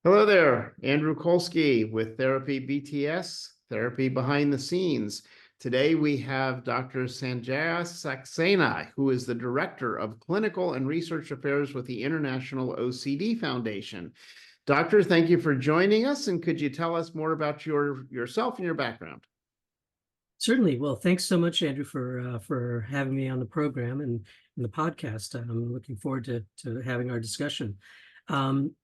Hello there, Andrew Colsky with Therapy BTS, Therapy Behind the Scenes. Today we have Dr. Sanjaya Saxena, who is the Director of Clinical and Research Affairs with the International OCD Foundation. Doctor, thank you for joining us, and could you tell us more about yourself and your background? Certainly. Well, thanks so much, Andrew, for having me on the program and the podcast. I'm looking forward to having our discussion. Um,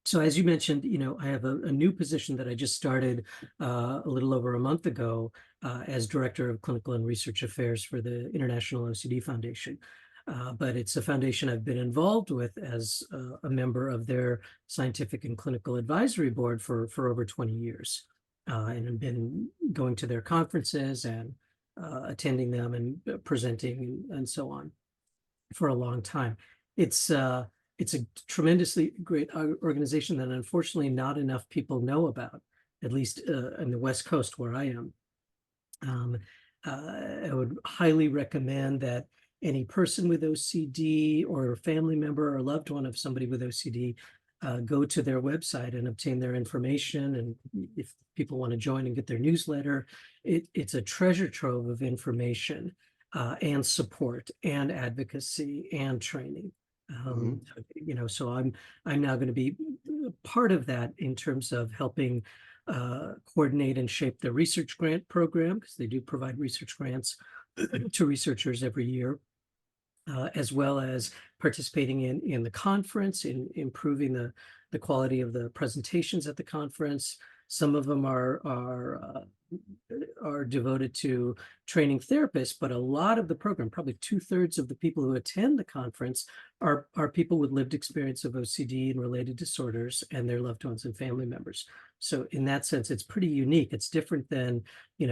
so, as you mentioned, I have a new position that I just started a little over a month ago as Director of Clinical and Research Affairs for the International OCD Foundation. But it's a foundation I've been involved with as a member of their Scientific and Clinical Advisory Board for over 20 years. And have been going to their conferences and attending them and presenting and so on for a long time. It's a tremendously great organization that unfortunately not enough people know about, at least in the West Coast where I am. I would highly recommend that any person with OCD or a family member or loved one of somebody with OCD go to their website and obtain their information. And if people want to join and get their newsletter, it's a treasure trove of information and support and advocacy and training. So I'm now going to be part of that in terms of helping coordinate and shape the research grant program, because they do provide research grants to researchers every year. As well as participating in the conference, in improving the quality of the presentations at the conference. Some of them are devoted to training therapists, but a lot of the program, probably 2/3 of the people who attend the conference are people with lived experience of OCD and related disorders and their loved ones and family members. So in that sense, it's pretty unique. It's different than,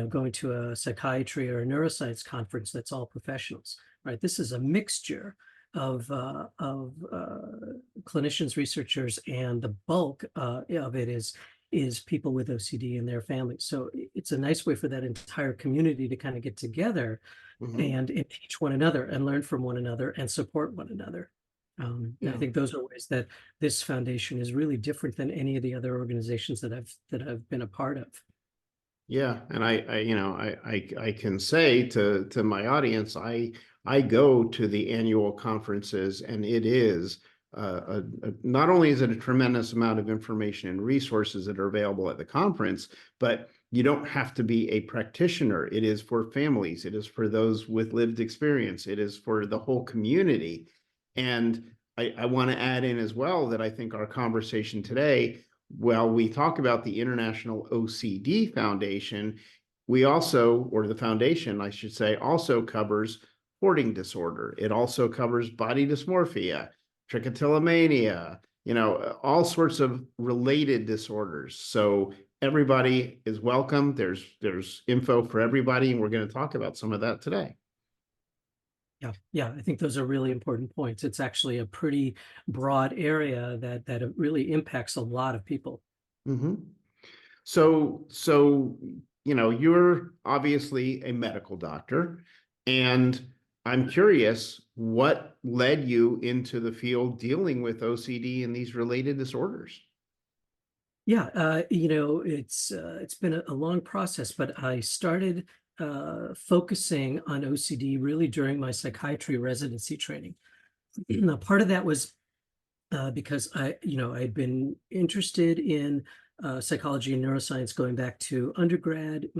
going to a psychiatry or a neuroscience conference that's all professionals. Right, this is a mixture of clinicians, researchers, and the bulk of it is people with OCD and their families. So it's a nice way for that entire community to kind of get together and teach one another and learn from one another and support one another. I think those are ways that this foundation is really different than any of the other organizations that I've been a part of. Yeah, and I can say to my audience, I go to the annual conferences, and it is not only is it a tremendous amount of information and resources that are available at the conference, but you don't have to be a practitioner. It is for families. It is for those with lived experience. It is for the whole community. And I want to add in as well that I think our conversation today, while we talk about the International OCD Foundation, we also, or the foundation, I should say, also covers hoarding disorder. It also covers body dysmorphia, trichotillomania, all sorts of related disorders. So everybody is welcome. There's info for everybody, and we're going to talk about some of that today. Yeah, I think those are really important points. It's actually a pretty broad area that really impacts a lot of people. So you're obviously a medical doctor, and I'm curious, what led you into the field dealing with OCD and these related disorders? Yeah, it's been a long process, but I started focusing on OCD really during my psychiatry residency training. Now, part of that was because I'd been interested in psychology and neuroscience going back to undergrad,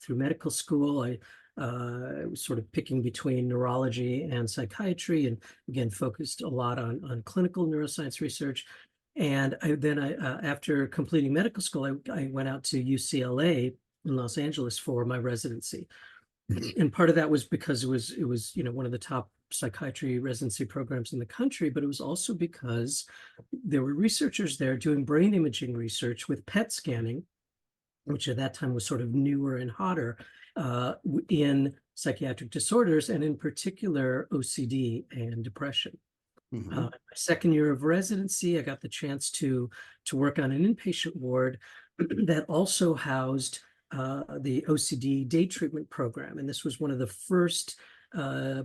through medical school. I was sort of picking between neurology and psychiatry, and again, focused a lot on clinical neuroscience research. And after completing medical school, I went out to UCLA in Los Angeles for my residency. And part of that was because it was one of the top psychiatry residency programs in the country, but it was also because there were researchers there doing brain imaging research with PET scanning, which at that time was sort of newer and hotter in psychiatric disorders, and in particular OCD and depression. My second year of residency, I got the chance to work on an inpatient ward that also housed the OCD day treatment program. And this was one of the first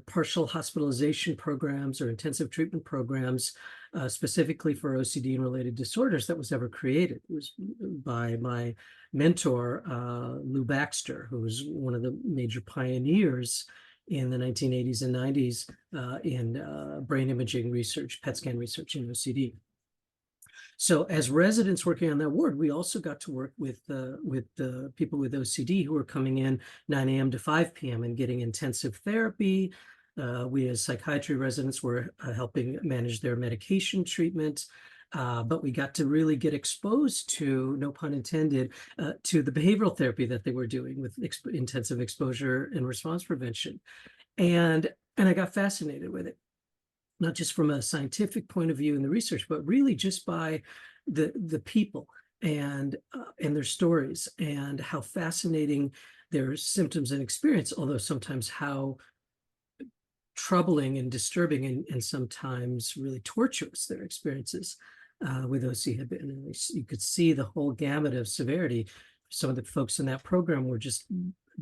partial hospitalization programs or intensive treatment programs specifically for OCD and related disorders that was ever created. It was by my mentor, Lou Baxter, who was one of the major pioneers in the 1980s and 90s in brain imaging research, PET scan research in OCD. So as residents working on that ward, we also got to work with the people with OCD who were coming in 9 a.m. to 5 p.m. and getting intensive therapy. We as psychiatry residents were helping manage their medication treatment. But we got to really get exposed to, no pun intended, to the behavioral therapy that they were doing with intensive exposure and response prevention. And I got fascinated with it, not just from a scientific point of view in the research, but really just by the people and their stories and how fascinating their symptoms and experience, although sometimes how troubling and disturbing and sometimes really torturous their experiences with OC had been. And you could see the whole gamut of severity. Some of the folks in that program were just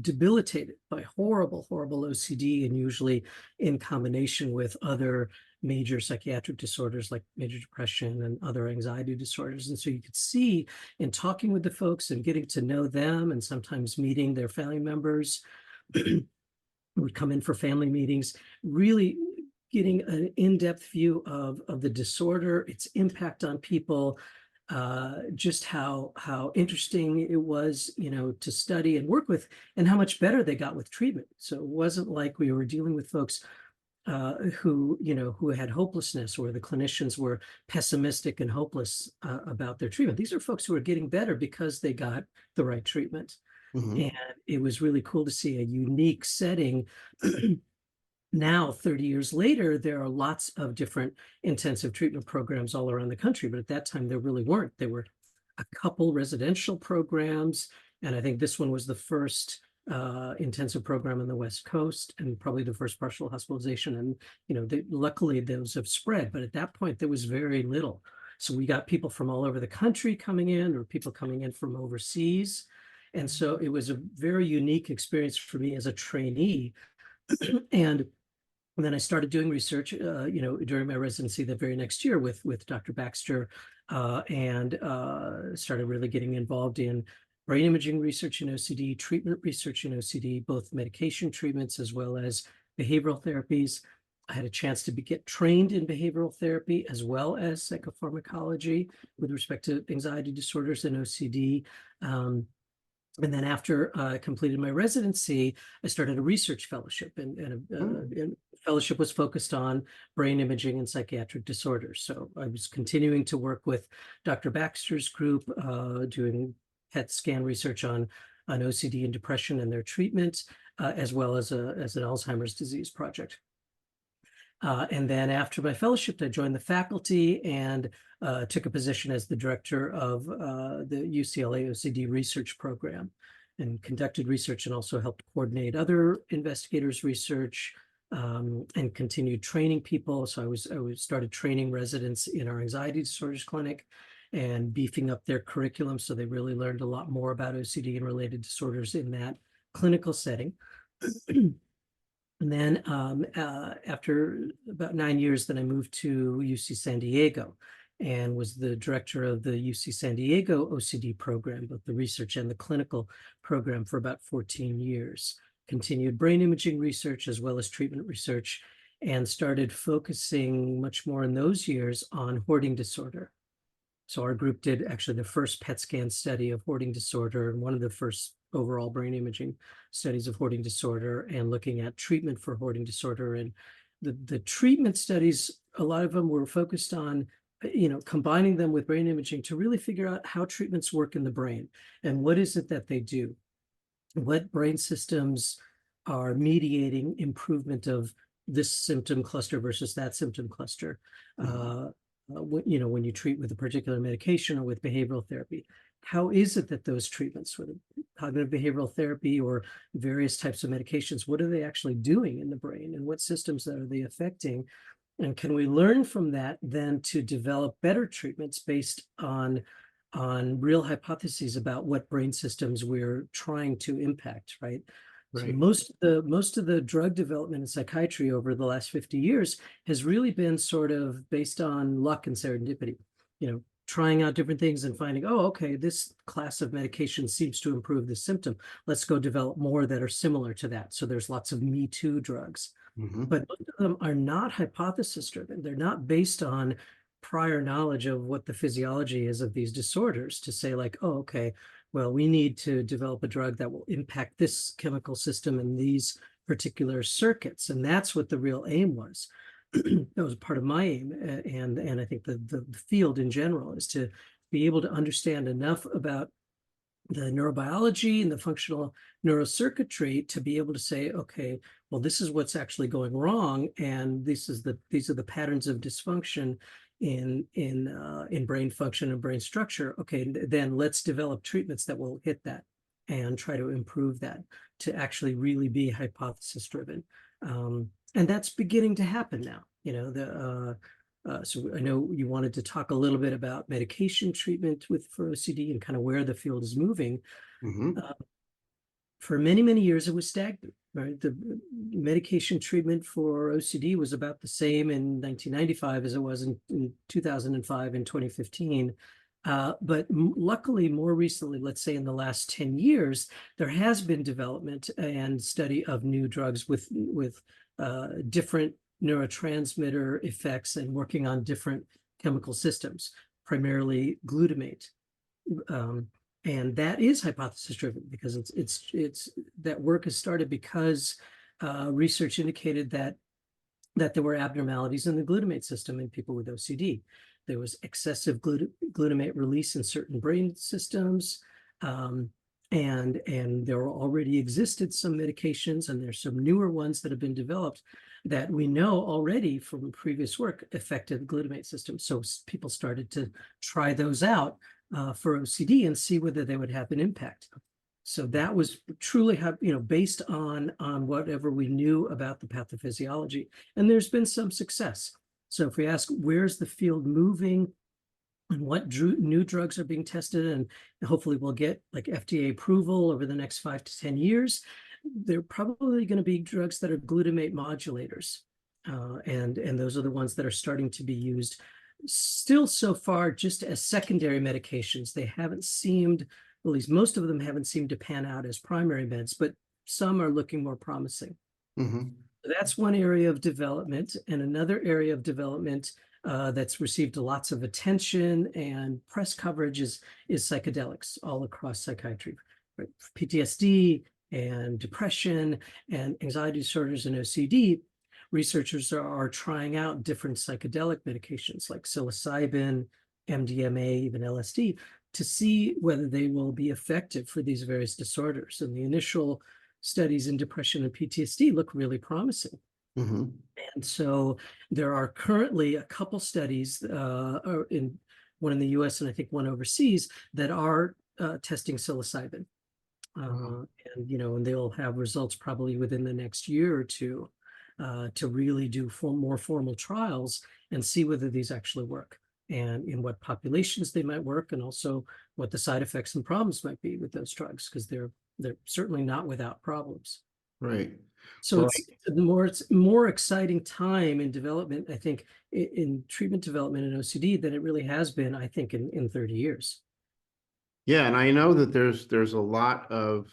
debilitated by horrible, horrible OCD, and usually in combination with other major psychiatric disorders like major depression and other anxiety disorders. And so you could see in talking with the folks and getting to know them and sometimes meeting their family members would come in for family meetings, really getting an in-depth view of the disorder, its impact on people, just how interesting it was, to study and work with, and how much better they got with treatment. So it wasn't like we were dealing with folks who had hopelessness, or the clinicians were pessimistic and hopeless about their treatment. These are folks who are getting better because they got the right treatment. Mhm. And it was really cool to see a unique setting. Now, 30 years later, there are lots of different intensive treatment programs all around the country, but at that time there really weren't. There were a couple residential programs, and I think this one was the first intensive program on the West Coast, and probably the first partial hospitalization. And luckily those have spread, but at that point there was very little. So we got people from all over the country coming in, or people coming in from overseas. And so it was a very unique experience for me as a trainee. And then I started doing research, during my residency the very next year with Dr. Baxter, and started really getting involved in brain imaging research in OCD, treatment research in OCD, both medication treatments as well as behavioral therapies. I had a chance to get trained in behavioral therapy as well as psychopharmacology with respect to anxiety disorders and OCD. And then after I completed my residency, I started a research fellowship, and fellowship was focused on brain imaging and psychiatric disorders. So I was continuing to work with Dr. Baxter's group, doing PET scan research on OCD and depression and their treatment, as well as an Alzheimer's disease project. And then after my fellowship, I joined the faculty and took a position as the director of the UCLA OCD research program, and conducted research and also helped coordinate other investigators' research, and continued training people. So I started training residents in our anxiety disorders clinic and beefing up their curriculum, so they really learned a lot more about OCD and related disorders in that clinical setting. And then after about 9 years, then I moved to UC San Diego and was the director of the UC San Diego OCD program, both the research and the clinical program, for about 14 years. Continued brain imaging research as well as treatment research, and started focusing much more in those years on hoarding disorder. So our group did actually the first PET scan study of hoarding disorder, and one of the first overall brain imaging studies of hoarding disorder, and looking at treatment for hoarding disorder. And the treatment studies, a lot of them were focused on, combining them with brain imaging to really figure out how treatments work in the brain and what is it that they do, what brain systems are mediating improvement of this symptom cluster versus that symptom cluster. When you treat with a particular medication or with behavioral therapy, how is it that those treatments, whether cognitive behavioral therapy or various types of medications, what are they actually doing in the brain, and what systems are they affecting? And can we learn from that then to develop better treatments based on real hypotheses about what brain systems we're trying to impact, right? So Right. most of the drug development in psychiatry over the last 50 years has really been sort of based on luck and serendipity, trying out different things and finding, oh, okay, this class of medication seems to improve the symptom. Let's go develop more that are similar to that. So there's lots of Me Too drugs, Hmm. but most of them are not hypothesis driven. They're not based on prior knowledge of what the physiology is of these disorders to say like, oh, okay, well, we need to develop a drug that will impact this chemical system in these particular circuits. And that's what the real aim was. That was part of my aim. And I think the field in general is to be able to understand enough about the neurobiology and the functional neurocircuitry to be able to say, okay, well, this is what's actually going wrong, and these are the patterns of dysfunction in brain function and brain structure. Okay, then let's develop treatments that will hit that and try to improve that to actually really be hypothesis driven. And that's beginning to happen now. So I know you wanted to talk a little bit about medication treatment for OCD and kind of where the field is moving. Hmm. For many, many years, it was stagnant, right? The medication treatment for OCD was about the same in 1995 as it was in 2005 and 2015. But luckily, more recently, let's say in the last 10 years, there has been development and study of new drugs with different neurotransmitter effects and working on different chemical systems, primarily glutamate. And that is hypothesis driven because it's that work has started because research indicated that there were abnormalities in the glutamate system in people with OCD. There was excessive glutamate release in certain brain systems. And there already existed some medications, and there's some newer ones that have been developed that we know already from previous work affected the glutamate system. So people started to try those out for OCD and see whether they would have an impact. So that was truly, based on whatever we knew about the pathophysiology. And there's been some success. So if we ask, where's the field moving and what new drugs are being tested, and hopefully we'll get like FDA approval over the next 5 to 10 years, they're probably going to be drugs that are glutamate modulators. And those are the ones that are starting to be used still so far just as secondary medications. They haven't seemed, at least most of them haven't seemed to pan out as primary meds, but some are looking more promising. Hmm. That's one area of development. And another area of development that's received lots of attention and press coverage is psychedelics all across psychiatry, right? PTSD and depression and anxiety disorders and OCD. Researchers are trying out different psychedelic medications like psilocybin, MDMA, even LSD, to see whether they will be effective for these various disorders. And the initial studies in depression and PTSD look really promising. Hmm. And so there are currently a couple studies, in one in the US and I think one overseas, that are testing psilocybin. Wow. And they'll have results probably within the next year or two to really do more formal trials and see whether these actually work and in what populations they might work, and also what the side effects and problems might be with those drugs, because they're certainly not without problems. Right. So Well, it's a more exciting time in development, I think, in treatment development in OCD than it really has been, I think, in 30 years. yeah, and I know that there's a lot of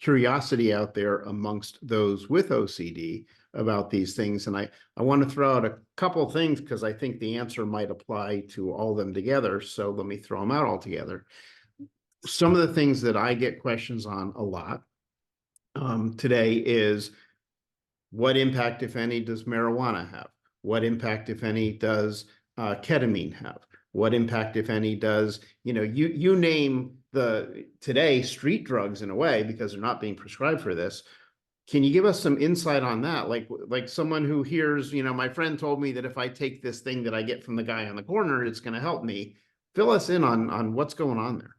curiosity out there amongst those with OCD about these things, and I want to throw out a couple of things because I think the answer might apply to all of them together. So let me throw them out all together. Some of the things that I get questions on a lot today is, what impact, if any, does marijuana have? What impact, if any, does ketamine have? What impact, if any, does, you name the today street drugs in a way, because they're not being prescribed for this. Can you give us some insight on that? Like someone who hears, my friend told me that if I take this thing that I get from the guy on the corner, it's going to help me. Fill us in on what's going on there.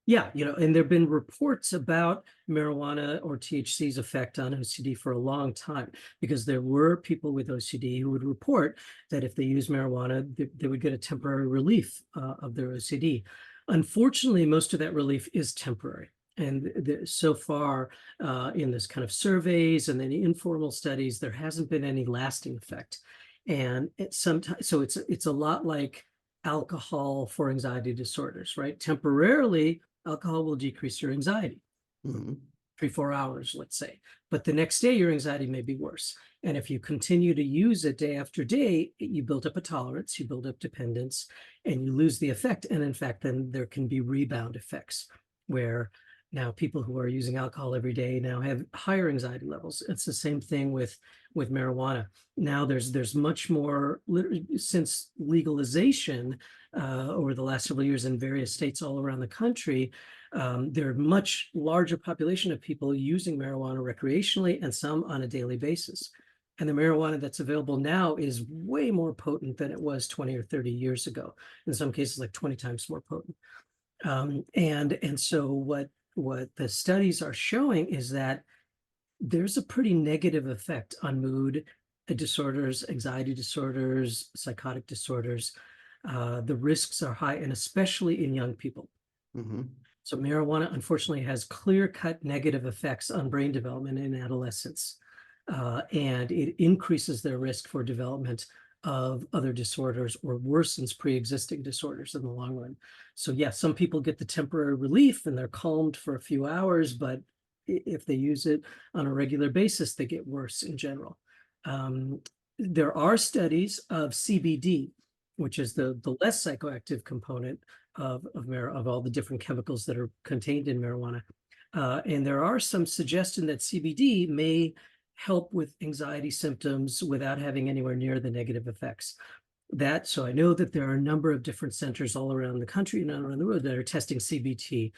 Yeah, and there have been reports about marijuana or THC's effect on OCD for a long time, because there were people with OCD who would report that if they use marijuana, they would get a temporary relief of their OCD. Unfortunately, most of that relief is temporary. And so far in this kind of surveys and then informal studies, there hasn't been any lasting effect. And sometimes, so it's a lot like alcohol for anxiety disorders, right? Temporarily, alcohol will decrease your anxiety. Mhm. 3, 4 hours, let's say. But the next day, your anxiety may be worse. And if you continue to use it day after day, you build up a tolerance, you build up dependence, and you lose the effect. And in fact, then there can be rebound effects where now people who are using alcohol every day now have higher anxiety levels. It's the same thing with marijuana. Now there's much more, since legalization over the last several years in various states all around the country, there are much larger population of people using marijuana recreationally and some on a daily basis. And the marijuana that's available now is way more potent than it was 20 or 30 years ago. In some cases, like 20 times more potent. And so what the studies are showing is that there's a pretty negative effect on mood disorders, anxiety disorders, psychotic disorders. The risks are high, and especially in young people. Mhm. So marijuana, unfortunately, has clear-cut negative effects on brain development in adolescents. And it increases their risk for development of other disorders or worsens pre-existing disorders in the long run. So yeah, some people get the temporary relief and they're calmed for a few hours, but if they use it on a regular basis, they get worse in general. There are studies of CBD, which is the less psychoactive component of all the different chemicals that are contained in marijuana. And there are some suggestion that CBD may help with anxiety symptoms without having anywhere near the negative effects. So I know that there are a number of different centers all around the country and around the world that are testing CBD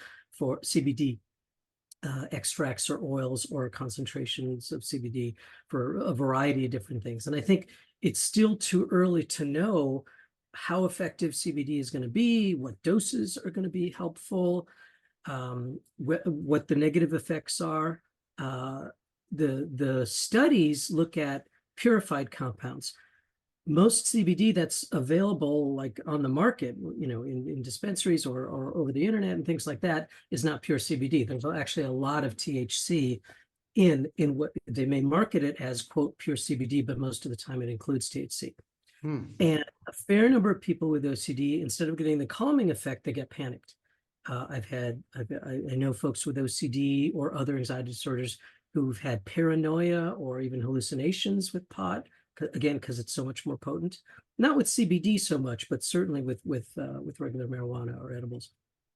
extracts or oils or concentrations of CBD for a variety of different things. And I think it's still too early to know how effective CBD is going to be, what doses are going to be helpful, what the negative effects are. The studies look at purified compounds. Most CBD that's available, like on the market, in dispensaries or over the internet and things like that, is not pure CBD. There's actually a lot of THC in what they may market it as, quote, pure CBD, but most of the time it includes THC. Hmm. And a fair number of people with OCD, instead of getting the calming effect, they get panicked. I know folks with OCD or other anxiety disorders who've had paranoia or even hallucinations with pot, again, because it's so much more potent. Not with CBD so much, but certainly with regular marijuana or edibles.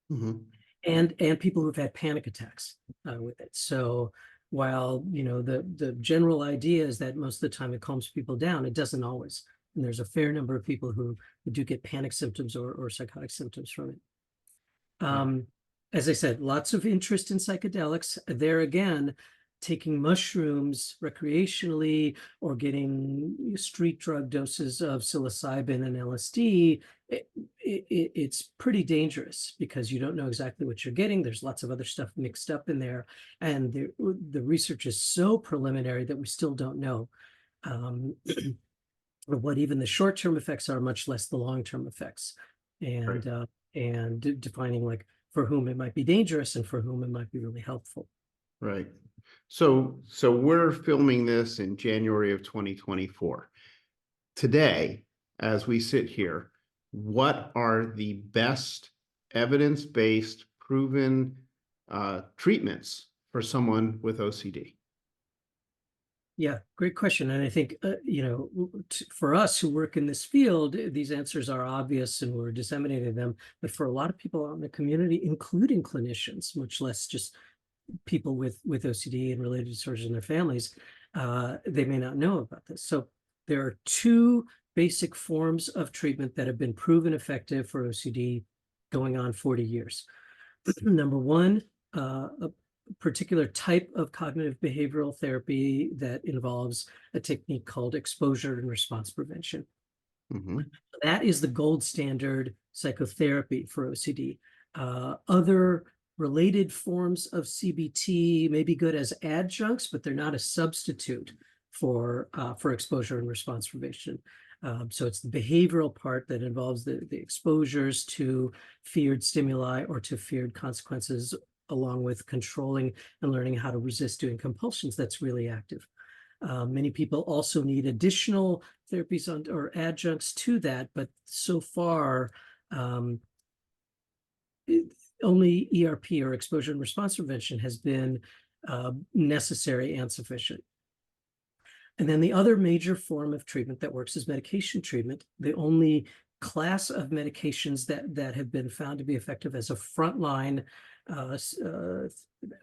Mhm. And people who've had panic attacks with it. So while the general idea is that most of the time it calms people down, it doesn't always. And there's a fair number of people who do get panic symptoms or psychotic symptoms from it. As I said, lots of interest in psychedelics. There again, taking mushrooms recreationally or getting street drug doses of psilocybin and LSD, it's pretty dangerous because you don't know exactly what you're getting. There's lots of other stuff mixed up in there. And the research is so preliminary that we still don't know what even the short-term effects are, much less the long-term effects. Right. And defining like for whom it might be dangerous and for whom it might be really helpful. Right. So we're filming this in January of 2024. Today, as we sit here, what are the best evidence-based, proven treatments for someone with OCD? Yeah, great question. And I think, for us who work in this field, these answers are obvious and we're disseminating them. But for a lot of people out in the community, including clinicians, much less just people with OCD and related disorders in their families, they may not know about this. So there are two basic forms of treatment that have been proven effective for OCD going on 40 years. Number one, a particular type of cognitive behavioral therapy that involves a technique called exposure and response prevention. Mm-hmm. That is the gold standard psychotherapy for OCD. Other related forms of CBT may be good as adjuncts, but they're not a substitute for exposure and response prevention. So it's the behavioral part that involves the exposures to feared stimuli or to feared consequences along with controlling and learning how to resist doing compulsions, that's really active. Many people also need additional therapies or adjuncts to that, but so far, only ERP or exposure and response prevention has been necessary and sufficient. And then the other major form of treatment that works is medication treatment. The only class of medications that have been found to be effective as a frontline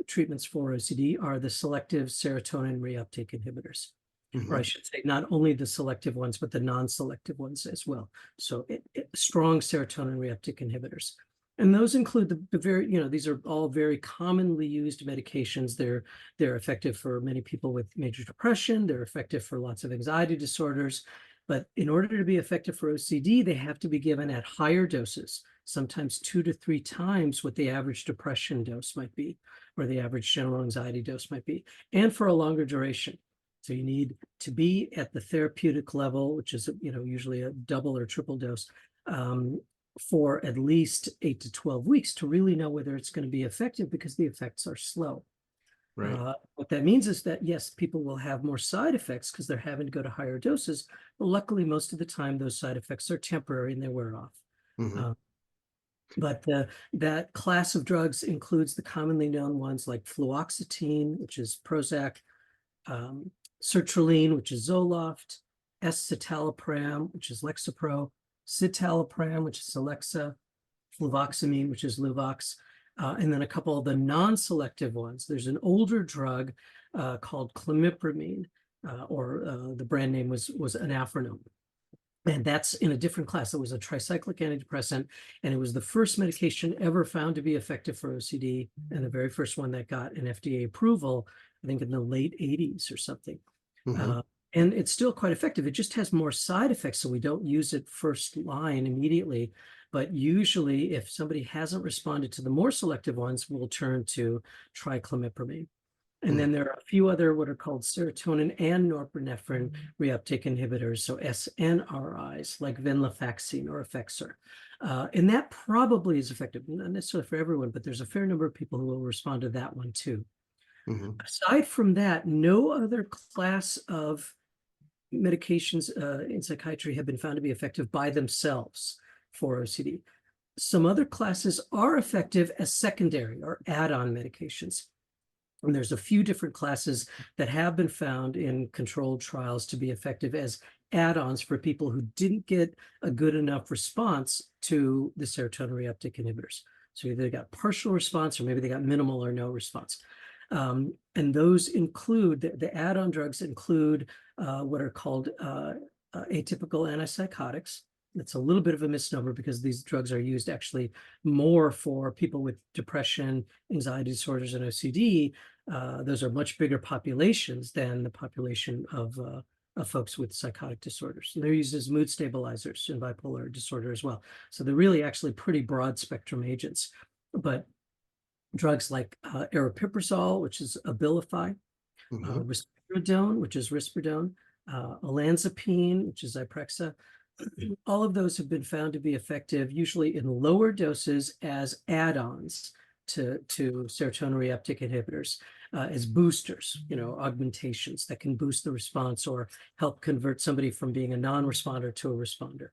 treatments for OCD are the selective serotonin reuptake inhibitors. Or I should say, not only the selective ones, but the non-selective ones as well. So strong serotonin reuptake inhibitors. And those include the very, these are all very commonly used medications. They're effective for many people with major depression. They're effective for lots of anxiety disorders. But in order to be effective for OCD, they have to be given at higher doses, sometimes 2 to 3 times what the average depression dose might be, or the average general anxiety dose might be, and for a longer duration. So you need to be at the therapeutic level, which is, usually a double or triple dose, for at least 8 to 12 weeks to really know whether it's going to be effective, because the effects are slow. Right. What that means is that, yes, people will have more side effects because they're having to go to higher doses, but luckily most of the time those side effects are temporary and they wear off. But that class of drugs includes the commonly known ones like fluoxetine, which is Prozac, sertraline, which is Zoloft, escitalopram, which is Lexapro, citalopram, which is Celexa, fluvoxamine, which is Luvox, and then a couple of the non-selective ones. There's an older drug called clomipramine, or the brand name was anafranil. And that's in a different class. It was a tricyclic antidepressant, and it was the first medication ever found to be effective for OCD, and the very first one that got an FDA approval, I think in the late 80s or something. And it's still quite effective. It just has more side effects, so we don't use it first line immediately. But usually, if somebody hasn't responded to the more selective ones, we'll turn to triclomipramine. And then there are a few other what are called serotonin and norepinephrine reuptake inhibitors, so SNRIs, like venlafaxine or Effexor. And that probably is effective, not necessarily for everyone, but there's a fair number of people who will respond to that one too. Aside from that, no other class of medications in psychiatry have been found to be effective by themselves for OCD. Some other classes are effective as secondary or add-on medications. And there's a few different classes that have been found in controlled trials to be effective as add-ons for people who didn't get a good enough response to the serotonin reuptake inhibitors. So either they got partial response, or maybe they got minimal or no response. And those include, the add-on drugs include what are called atypical antipsychotics. It's a little bit of a misnomer because these drugs are used actually more for people with depression, anxiety disorders, and OCD. Those are much bigger populations than the population of folks with psychotic disorders. And they're used as mood stabilizers in bipolar disorder as well. So they're really actually pretty broad spectrum agents. But drugs like aripiprazole, which is Abilify, risperidone, which is Risperdone, olanzapine, which is Zyprexa, all of those have been found to be effective, usually in lower doses as add-ons to serotonin reuptake inhibitors, as boosters, augmentations that can boost the response or help convert somebody from being a non-responder to a responder.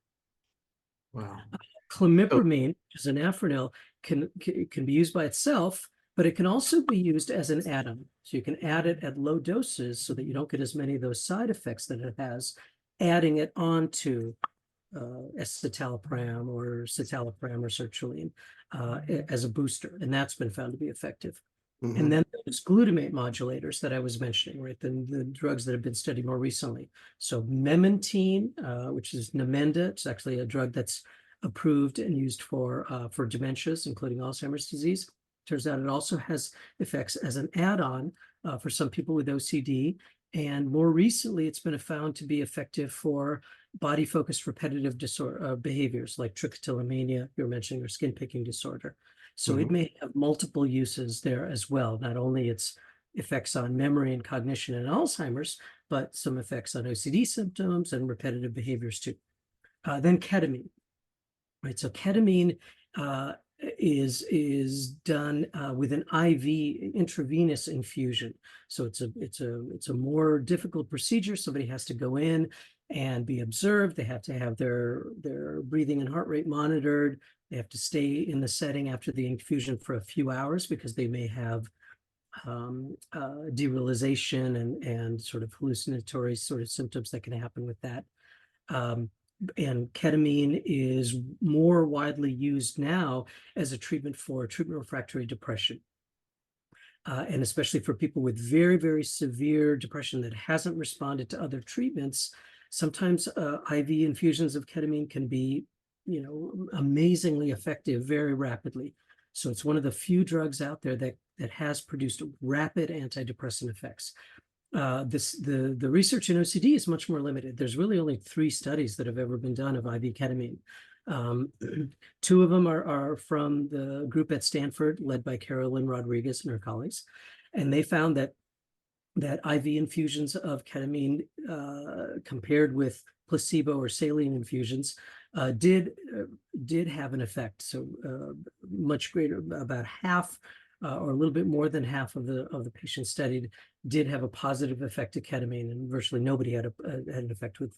Wow. Clomipramine, which is anafranil, can be used by itself, but it can also be used as an add-on. So you can add it at low doses so that you don't get as many of those side effects that it has, adding it onto escitalopram or citalopram or sertraline as a booster, and that's been found to be effective. And then there's glutamate modulators that I was mentioning, right? The drugs that have been studied more recently. So memantine, which is Namenda, it's actually a drug that's approved and used for dementias, including Alzheimer's disease. Turns out it also has effects as an add-on for some people with OCD. And more recently, it's been found to be effective for body-focused repetitive disorder behaviors like trichotillomania, you were mentioning, or skin picking disorder. So it may have multiple uses there as well, not only its effects on memory and cognition and Alzheimer's, but some effects on OCD symptoms and repetitive behaviors too. Then ketamine, right? So ketamine is done with an IV intravenous infusion. So it's a more difficult procedure. Somebody has to go in and be observed. They have to have their breathing and heart rate monitored. They have to stay in the setting after the infusion for a few hours because they may have derealization and sort of hallucinatory sort of symptoms that can happen with that. And ketamine is more widely used now as a treatment for treatment refractory depression. And especially for people with very, very severe depression that hasn't responded to other treatments, sometimes IV infusions of ketamine can be, amazingly effective very rapidly. So it's one of the few drugs out there that has produced rapid antidepressant effects. The research in OCD is much more limited. There's really only 3 studies that have ever been done of IV ketamine. 2 of them are from the group at Stanford, led by Carolyn Rodriguez and her colleagues, and they found that IV infusions of ketamine compared with placebo or saline infusions did have an effect. So much greater, about half or a little bit more than half of the patients studied did have a positive effect of ketamine, and virtually nobody had an effect with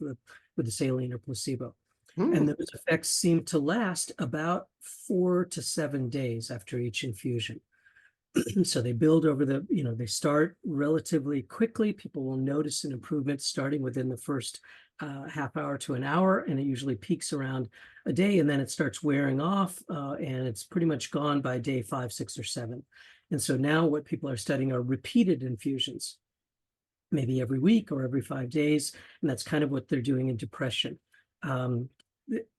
the saline or placebo. And those effects seem to last about 4 to 7 days after each infusion. So they build over they start relatively quickly. People will notice an improvement starting within the first half hour to an hour, and it usually peaks around a day, and then it starts wearing off, and it's pretty much gone by day 5, 6, or 7. And so now what people are studying are repeated infusions, maybe every week or every 5 days, and that's kind of what they're doing in depression.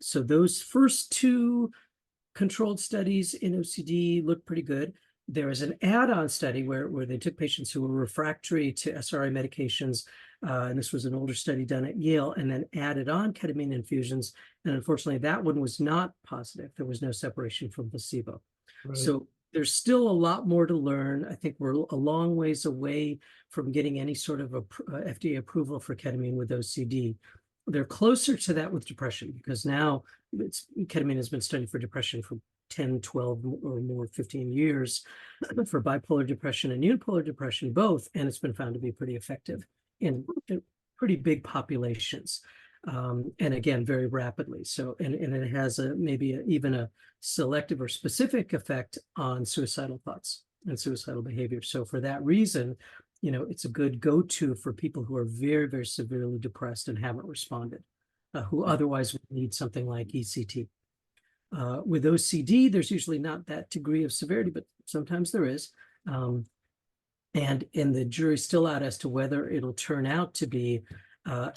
So those first 2 controlled studies in OCD look pretty good. There is an add-on study where they took patients who were refractory to SRI medications, and this was an older study done at Yale, and then added on ketamine infusions. And unfortunately, that one was not positive. There was no separation from placebo. Right. So there's still a lot more to learn. I think we're a long ways away from getting any sort of FDA approval for ketamine with OCD. They're closer to that with depression because now ketamine has been studied for depression for 10, 12 or more, 15 years for bipolar depression and unipolar depression both, and it's been found to be pretty effective in pretty big populations, and again, very rapidly. So, and it has even a selective or specific effect on suicidal thoughts and suicidal behavior. So for that reason, it's a good go-to for people who are very, very severely depressed and haven't responded, who otherwise would need something like ECT. With OCD, there's usually not that degree of severity, but sometimes there is. And the jury's still out as to whether it'll turn out to be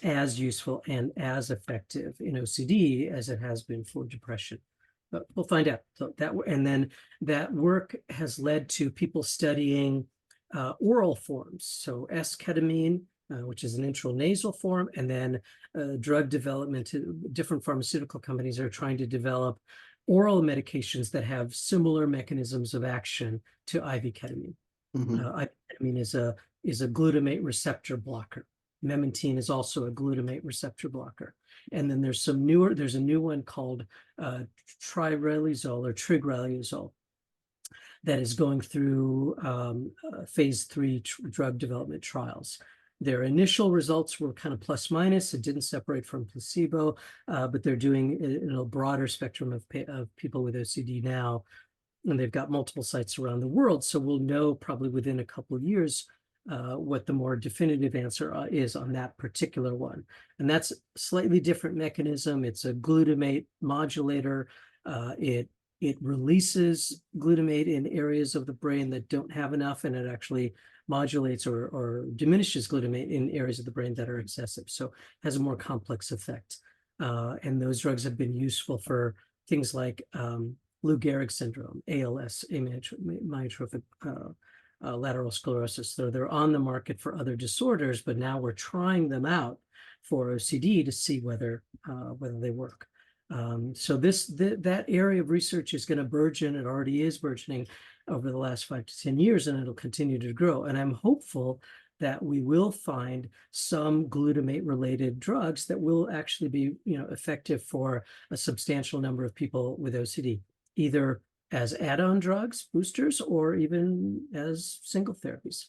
as useful and as effective in OCD as it has been for depression. But we'll find out. So and then that work has led to people studying oral forms. So S-ketamine, which is an intranasal form, and then drug development. Different pharmaceutical companies are trying to develop oral medications that have similar mechanisms of action to IV ketamine. IV ketamine is a glutamate receptor blocker. Memantine is also a glutamate receptor blocker. And then there's a new one called trirelizole or trigrelizole that is going through phase 3 drug development trials. Their initial results were kind of plus minus. It didn't separate from placebo, but they're doing it in a broader spectrum of people with OCD now, and they've got multiple sites around the world. So we'll know probably within a couple of years what the more definitive answer is on that particular one. And that's a slightly different mechanism. It's a glutamate modulator. It releases glutamate in areas of the brain that don't have enough, and it actually modulates or diminishes glutamate in areas of the brain that are excessive. So it has a more complex effect. And those drugs have been useful for things like Lou Gehrig syndrome, ALS, amyotrophic lateral sclerosis. So they're on the market for other disorders, but now we're trying them out for OCD to see whether they work. So that area of research is going to burgeon. It already is burgeoning over the last 5 to 10 years, and it'll continue to grow. And I'm hopeful that we will find some glutamate-related drugs that will actually be, effective for a substantial number of people with OCD, either as add-on drugs, boosters, or even as single therapies.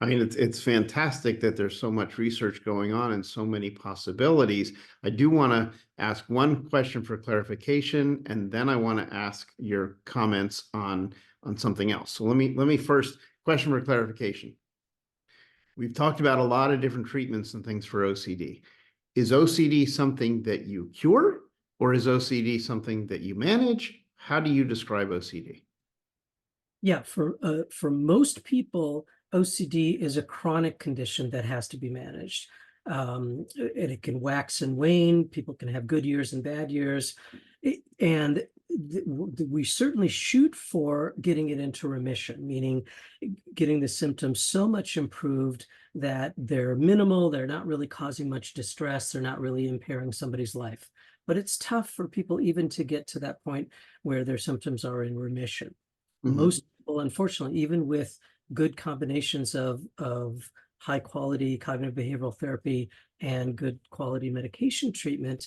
I mean, it's fantastic that there's so much research going on and so many possibilities. I do want to ask one question for clarification, and then I want to ask your comments on something else. So let me first question for clarification. We've talked about a lot of different treatments and things for OCD. Is OCD something that you cure, or is OCD something that you manage? How do you describe OCD? Yeah, for most people, OCD is a chronic condition that has to be managed. And it can wax and wane. People can have good years and bad years. And we certainly shoot for getting it into remission, meaning getting the symptoms so much improved that they're minimal, they're not really causing much distress, they're not really impairing somebody's life. But it's tough for people even to get to that point where their symptoms are in remission. Most people, unfortunately, even with good combinations of high quality cognitive behavioral therapy and good quality medication treatment,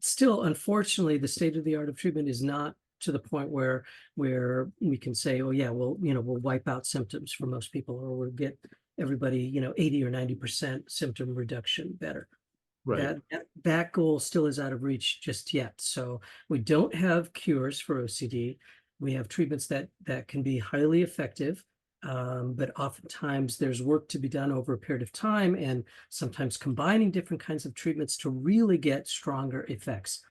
still, unfortunately, the state of the art of treatment is not to the point where we can say, oh yeah, well, we'll wipe out symptoms for most people, or we'll get everybody, 80 or 90% symptom reduction better. Right. That goal still is out of reach just yet. So we don't have cures for OCD. We have treatments that can be highly effective, but oftentimes there's work to be done over a period of time, and sometimes combining different kinds of treatments to really get stronger effects.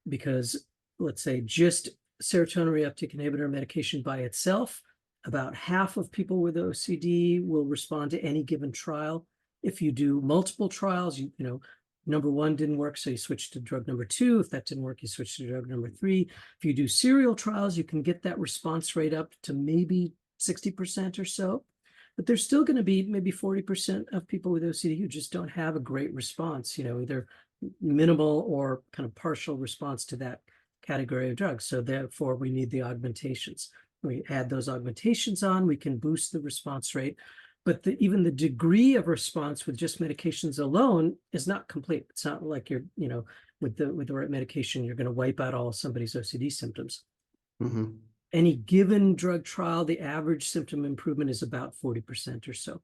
Because let's say just serotonin reuptake inhibitor medication by itself, about half of people with OCD will respond to any given trial. If you do multiple trials, number one didn't work, so you switch to drug number two. If that didn't work, you switch to drug number three. If you do serial trials, you can get that response rate up to maybe 60% or so. But there's still going to be maybe 40% of people with OCD who just don't have a great response, either minimal or kind of partial response to that category of drugs. So therefore, we need the augmentations. We add those augmentations on, we can boost the response rate. But even the degree of response with just medications alone is not complete. It's not like you're, with the right medication, you're going to wipe out all somebody's OCD symptoms. Any given drug trial, the average symptom improvement is about 40% or so.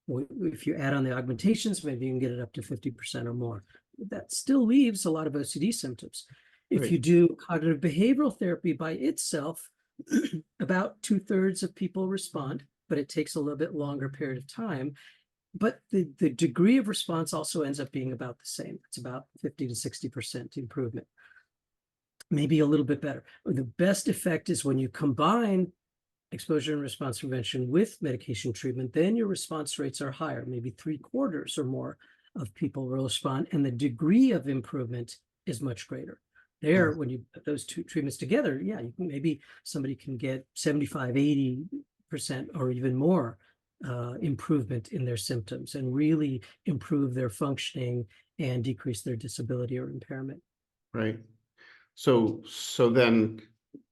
If you add on the augmentations, maybe you can get it up to 50% or more. That still leaves a lot of OCD symptoms. If you do cognitive behavioral therapy by itself, about 2/3 of people respond, but it takes a little bit longer period of time. But the degree of response also ends up being about the same. It's about 50 to 60% improvement, maybe a little bit better. The best effect is when you combine exposure and response prevention with medication treatment, then your response rates are higher, maybe 3/4 or more of people will respond, and the degree of improvement is much greater. There, when you put those two treatments together, yeah, maybe somebody can get 75, 80% or even more improvement in their symptoms and really improve their functioning and decrease their disability or impairment. Right. So then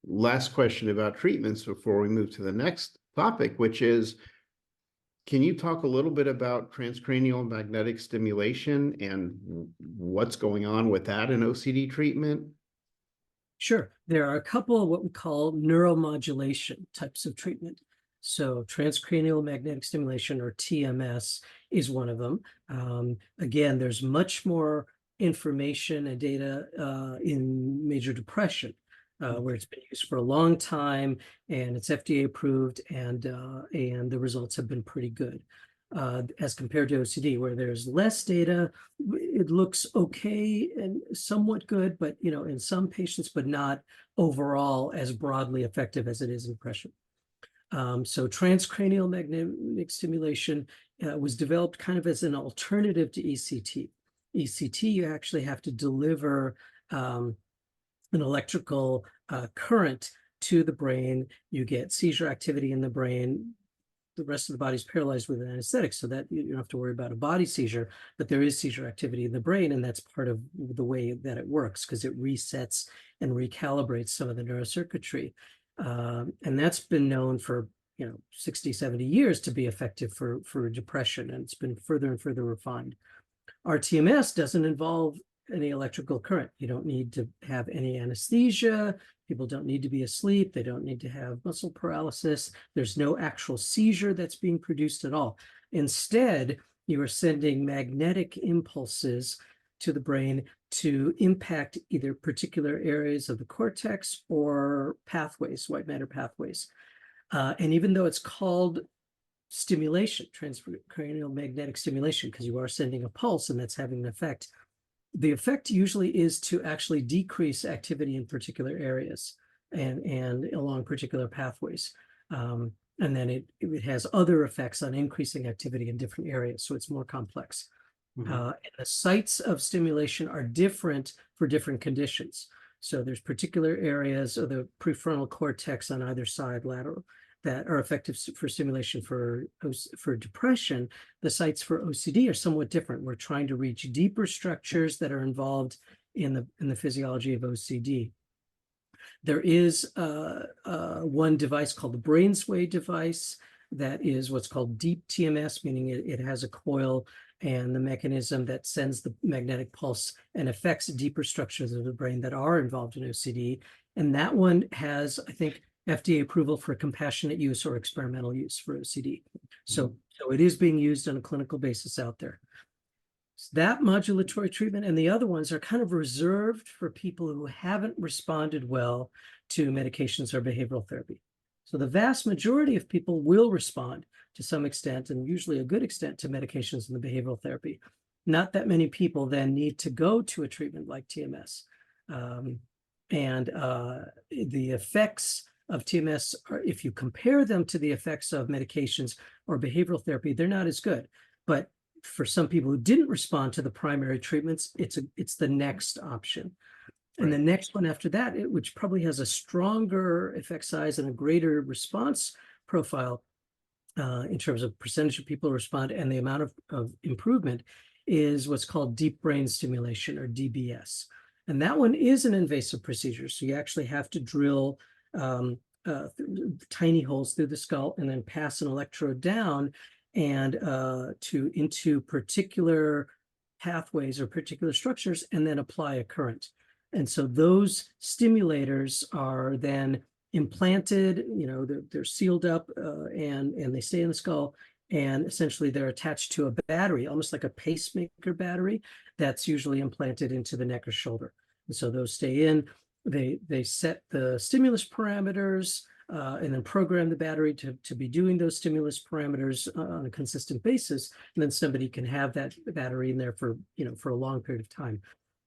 last question about treatments before we move to the next topic, which is, can you talk a little bit about transcranial magnetic stimulation and what's going on with that in OCD treatment? Sure. There are a couple of what we call neuromodulation types of treatment. So transcranial magnetic stimulation, or TMS, is one of them. Again, there's much more information and data in major depression, where it's been used for a long time and it's FDA approved, and the results have been pretty good. As compared to OCD, where there's less data, it looks okay and somewhat good, but in some patients, but not overall as broadly effective as it is in depression. So transcranial magnetic stimulation was developed kind of as an alternative to ECT. ECT, you actually have to deliver an electrical current to the brain. You get seizure activity in the brain. The rest of the body is paralyzed with an anesthetic, so that you don't have to worry about a body seizure, but there is seizure activity in the brain, and that's part of the way that it works, because it resets and recalibrates some of the neurocircuitry. And that's been known for 60, 70 years to be effective for depression, and it's been further and further refined. Our TMS doesn't involve any electrical current. You don't need to have any anesthesia. People don't need to be asleep. They don't need to have muscle paralysis. There's no actual seizure that's being produced at all. Instead, you are sending magnetic impulses to the brain to impact either particular areas of the cortex or pathways, white matter pathways. And even though it's called stimulation, transcranial magnetic stimulation, because you are sending a pulse and that's having an effect, the effect usually is to actually decrease activity in particular areas and along particular pathways. And then it has other effects on increasing activity in different areas. So it's more complex. And the sites of stimulation are different for different conditions. So there's particular areas of the prefrontal cortex on either side lateral that are effective for stimulation for depression. The sites for OCD are somewhat different. We're trying to reach deeper structures that are involved in the physiology of OCD. There is one device called the BrainsWay device that is what's called deep TMS, meaning it has a coil and the mechanism that sends the magnetic pulse and affects deeper structures of the brain that are involved in OCD. And that one has, I think, FDA approval for compassionate use or experimental use for OCD. So it is being used on a clinical basis out there. So that modulatory treatment and the other ones are kind of reserved for people who haven't responded well to medications or behavioral therapy. So the vast majority of people will respond to some extent, and usually a good extent, to medications and the behavioral therapy. Not that many people then need to go to a treatment like TMS. The effects of TMS are, if you compare them to the effects of medications or behavioral therapy, they're not as good. But for some people who didn't respond to the primary treatments, it's the next option. And the next one after that, which probably has a stronger effect size and a greater response profile in terms of percentage of people who respond and the amount of improvement, is what's called deep brain stimulation, or DBS. And that one is an invasive procedure. So you actually have to drill tiny holes through the skull and then pass an electrode down and into particular pathways or particular structures, and then apply a current. And so those stimulators are then implanted, they're sealed up and they stay in the skull, and essentially they're attached to a battery, almost like a pacemaker battery, that's usually implanted into the neck or shoulder. And so those stay in, they set the stimulus parameters and then program the battery to be doing those stimulus parameters on a consistent basis. And then somebody can have that battery in there for a long period of time.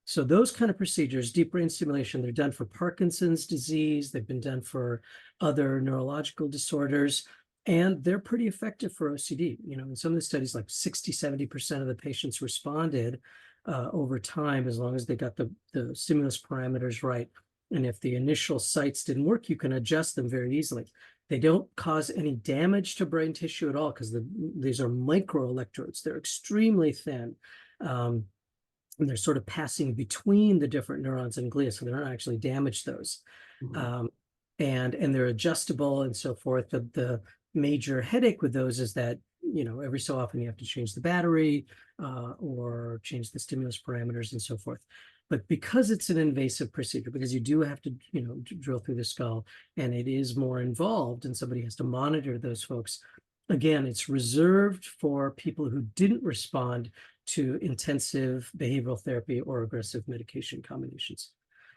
So those kind of procedures, deep brain stimulation, they're done for Parkinson's disease. They've been done for other neurological disorders, and they're pretty effective for OCD. In some of the studies, like 60–70% of the patients responded over time, as long as they got the stimulus parameters right. And if the initial sites didn't work, you can adjust them very easily. They don't cause any damage to brain tissue at all, because these are microelectrodes. They're extremely thin. And they're sort of passing between the different neurons and glia, so they don't actually damage those. And they're adjustable and so forth. The major headache with those is that, every so often you have to change the battery or change the stimulus parameters and so forth. But because it's an invasive procedure, because you do have to, drill through the skull, and it is more involved and somebody has to monitor those folks, again, it's reserved for people who didn't respond to intensive behavioral therapy or aggressive medication combinations.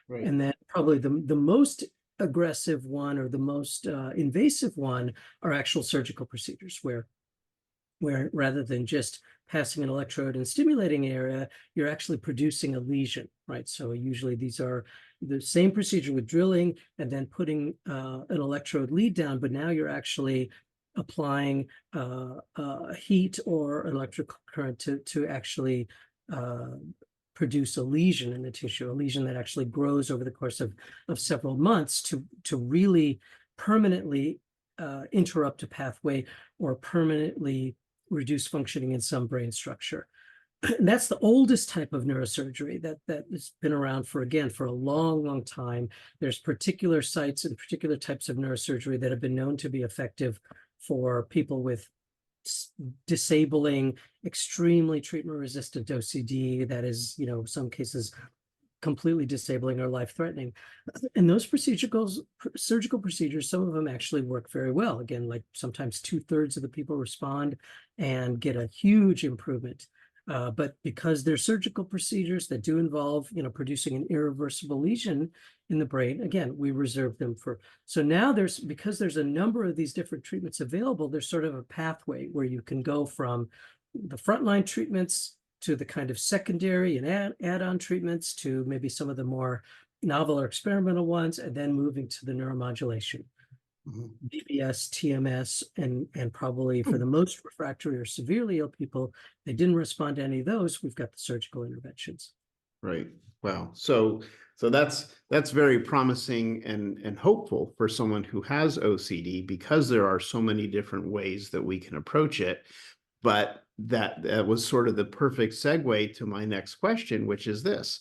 Right. And then probably the most aggressive one, or the most invasive one, are actual surgical procedures, where rather than just passing an electrode and stimulating an area, you're actually producing a lesion, right? So usually these are the same procedure with drilling and then putting an electrode lead down, but now you're actually applying heat or electrical current to actually produce a lesion in the tissue, a lesion that actually grows over the course of several months to really permanently interrupt a pathway or permanently reduce functioning in some brain structure. And that's the oldest type of neurosurgery that has been around for a long, long time. There's particular sites and particular types of neurosurgery that have been known to be effective for people with disabling, extremely treatment-resistant OCD that is, in some cases, completely disabling or life-threatening. And those surgical procedures, some of them actually work very well. Again, like sometimes 2/3 of the people respond and get a huge improvement. But because they're surgical procedures that do involve, producing an irreversible lesion in the brain, again, we reserve them for. So now because there's a number of these different treatments available, there's sort of a pathway where you can go from the frontline treatments to the kind of secondary and add-on treatments to maybe some of the more novel or experimental ones, and then moving to the neuromodulation. BBS, TMS, and probably for the most refractory or severely ill people, they didn't respond to any of those, we've got the surgical interventions. Right. Wow. So that's very promising and hopeful for someone who has OCD, because there are so many different ways that we can approach it. But that was sort of the perfect segue to my next question, which is this.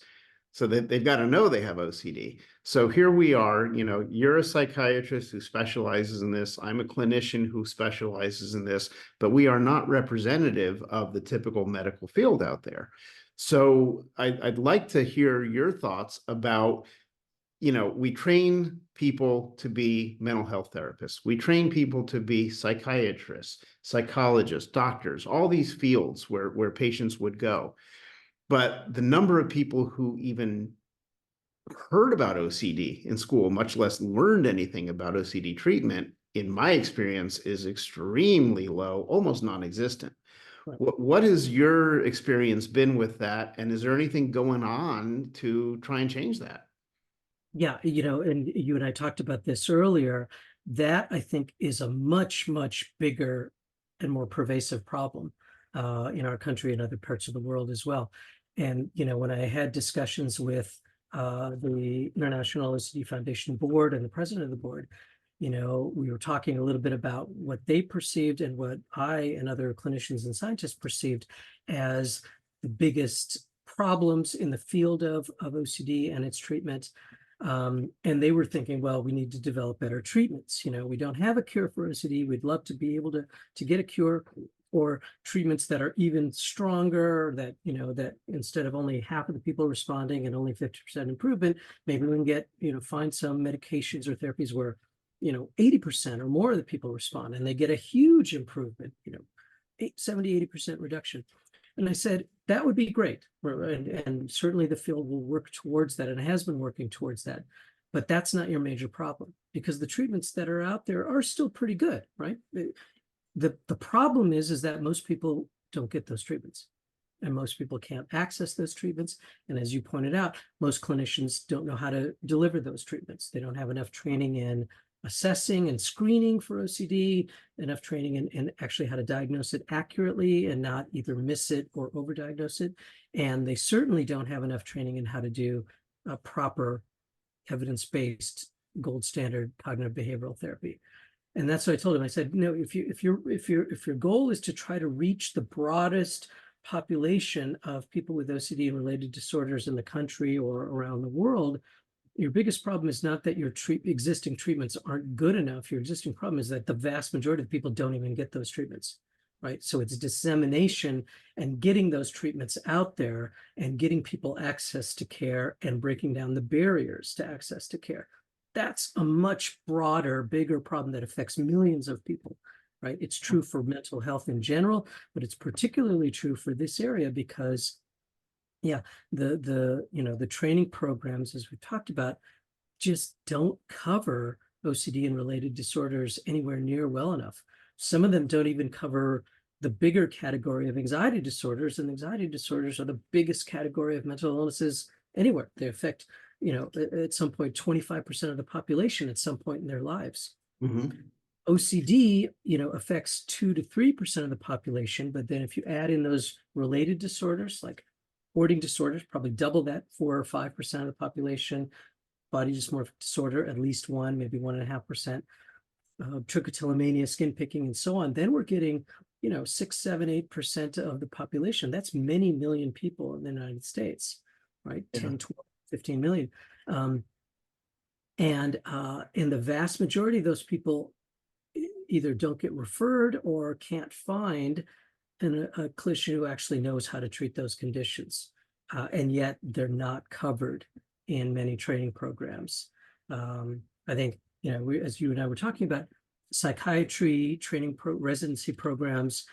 So they've got to know they have OCD. So here we are, you're a psychiatrist who specializes in this. I'm a clinician who specializes in this, but we are not representative of the typical medical field out there. So I'd like to hear your thoughts about, we train people to be mental health therapists. We train people to be psychiatrists, psychologists, doctors, all these fields where patients would go. But the number of people who even heard about OCD in school, much less learned anything about OCD treatment, in my experience, is extremely low, almost non-existent. Right. What has your experience been with that? And is there anything going on to try and change that? Yeah, and you and I talked about this earlier. That, I think, is a much, much bigger and more pervasive problem in our country and other parts of the world as well. And, when I had discussions with the International OCD Foundation board and the president of the board, we were talking a little bit about what they perceived and what I and other clinicians and scientists perceived as the biggest problems in the field of OCD and its treatment. And they were thinking, well, we need to develop better treatments. We don't have a cure for OCD. We'd love to be able to get a cure, or treatments that are even stronger, that, that instead of only half of the people responding and only 50% improvement, maybe we can get, find some medications or therapies where, 80% or more of the people respond and they get a huge improvement, 70, 80% reduction. And I said, that would be great. And certainly the field will work towards that and has been working towards that. But that's not your major problem, because the treatments that are out there are still pretty good, right? The problem is that most people don't get those treatments, and most people can't access those treatments. And as you pointed out, most clinicians don't know how to deliver those treatments. They don't have enough training in assessing and screening for OCD, enough training in actually how to diagnose it accurately and not either miss it or overdiagnose it. And they certainly don't have enough training in how to do a proper evidence-based gold standard cognitive behavioral therapy. And that's what I told him. I said, if your goal is to try to reach the broadest population of people with OCD and related disorders in the country or around the world, your biggest problem is not that your existing treatments aren't good enough. Your existing problem is that the vast majority of people don't even get those treatments, right? So it's dissemination and getting those treatments out there and getting people access to care and breaking down the barriers to access to care. That's a much broader, bigger problem that affects millions of people, right? It's true for mental health in general, but it's particularly true for this area because, the training programs, as we've talked about, just don't cover OCD and related disorders anywhere near well enough. Some of them don't even cover the bigger category of anxiety disorders, and anxiety disorders are the biggest category of mental illnesses anywhere. They affect, at some point, 25% of the population at some point in their lives. Mm-hmm. OCD, affects 2 to 3% of the population, but then if you add in those related disorders, like hoarding disorders, probably double that, 4 or 5% of the population. Body dysmorphic disorder, at least 1, maybe 1.5%. Trichotillomania, skin picking, and so on. Then we're getting, 6, 7, 8% of the population. That's many million people in the United States, right? 10, 12, 15 million. And in the vast majority of those people, either don't get referred or can't find a clinician who actually knows how to treat those conditions. And yet they're not covered in many training programs. I think, as you and I were talking about, psychiatry training residency programs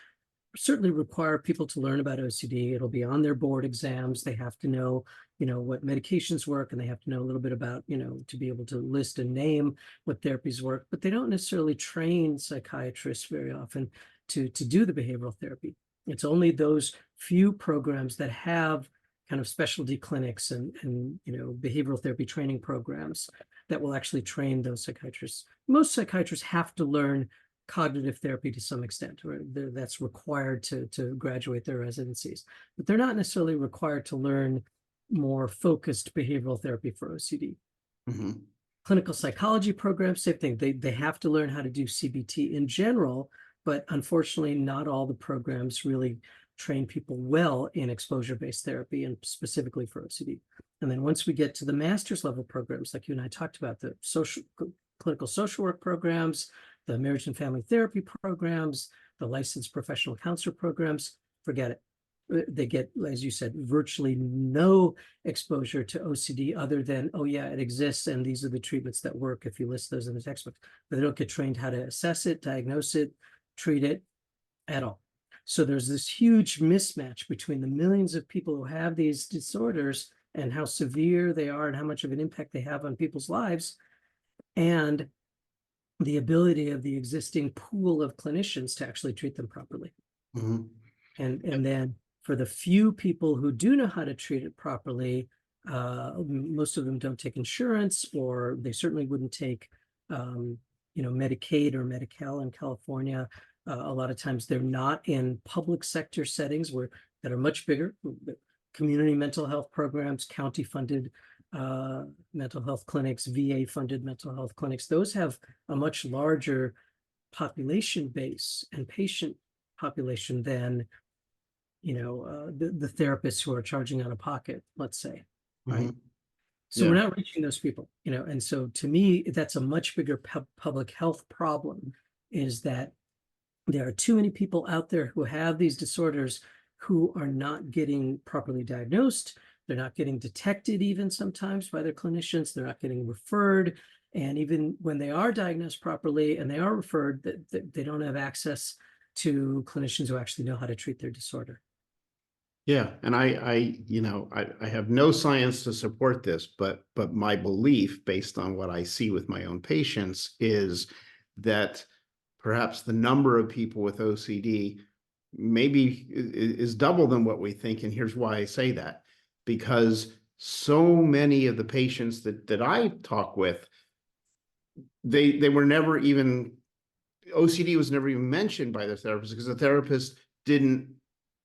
certainly require people to learn about OCD. It'll be on their board exams. They have to know, what medications work, and they have to know a little bit about, to be able to list and name what therapies work, but they don't necessarily train psychiatrists very often to do the behavioral therapy. It's only those few programs that have kind of specialty clinics and behavioral therapy training programs that will actually train those psychiatrists. Most psychiatrists have to learn cognitive therapy to some extent, or that's required to graduate their residencies, but they're not necessarily required to learn more focused behavioral therapy for OCD. Mm-hmm. Clinical psychology programs, same thing. They have to learn how to do CBT in general, but unfortunately, not all the programs really train people well in exposure-based therapy, and specifically for OCD. And then once we get to the master's level programs, like you and I talked about, the clinical social work programs, the marriage and family therapy programs, the licensed professional counselor programs, forget it. They get, as you said, virtually no exposure to OCD other than, oh yeah, it exists and these are the treatments that work if you list those in the textbook. But they don't get trained how to assess it, diagnose it, treat it at all. So there's this huge mismatch between the millions of people who have these disorders and how severe they are and how much of an impact they have on people's lives, and the ability of the existing pool of clinicians to actually treat them properly. Mm-hmm. And then for the few people who do know how to treat it properly, most of them don't take insurance, or they certainly wouldn't take, Medicaid or Medi-Cal in California. A lot of times they're not in public sector settings that are much bigger. Community mental health programs, county-funded mental health clinics, VA-funded mental health clinics, those have a much larger population base and patient population than, the therapists who are charging out of pocket, let's say, right? Mm-hmm. So Yeah. we're not reaching those people, and so to me, that's a much bigger public health problem, is that there are too many people out there who have these disorders who are not getting properly diagnosed. They're not getting detected even sometimes by their clinicians. They're not getting referred. And even when they are diagnosed properly and they are referred, they don't have access to clinicians who actually know how to treat their disorder. Yeah, and I have no science to support this, but my belief, based on what I see with my own patients, is that perhaps the number of people with OCD maybe is double than what we think. And here's why I say that: because so many of the patients that I talk with, they were never even, OCD was never even mentioned by the therapist, because the therapist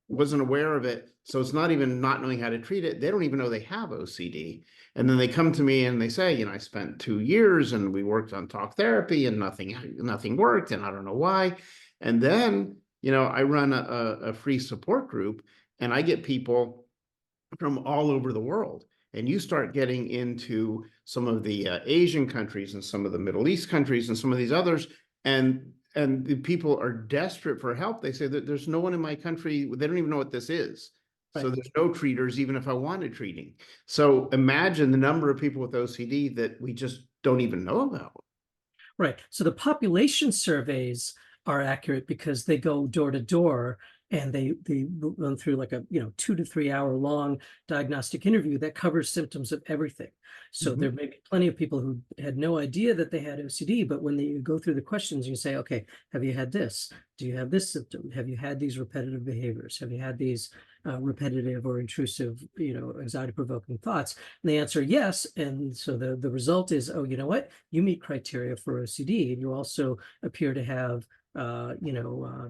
wasn't aware of it. So it's not even not knowing how to treat it. They don't even know they have OCD. And then they come to me and they say, I spent 2 years and we worked on talk therapy and nothing worked, and I don't know why. And then, I run a free support group, and I get people from all over the world. And you start getting into some of the Asian countries and some of the Middle East countries and some of these others, and the people are desperate for help. They say that there's no one in my country, they don't even know what this is. Right. So there's no treaters, even if I wanted treating. So imagine the number of people with OCD that we just don't even know about. Right. So the population surveys are accurate because they go door to door, and they run through like a 2 to 3 hour long diagnostic interview that covers symptoms of everything. So there may be plenty of people who had no idea that they had OCD, but when you go through the questions, you say, okay, have you had this? Do you have this symptom? Have you had these repetitive behaviors? Have you had these repetitive or intrusive, anxiety-provoking thoughts? And they answer yes. And so the result is, oh, you know what? You meet criteria for OCD, and you also appear to have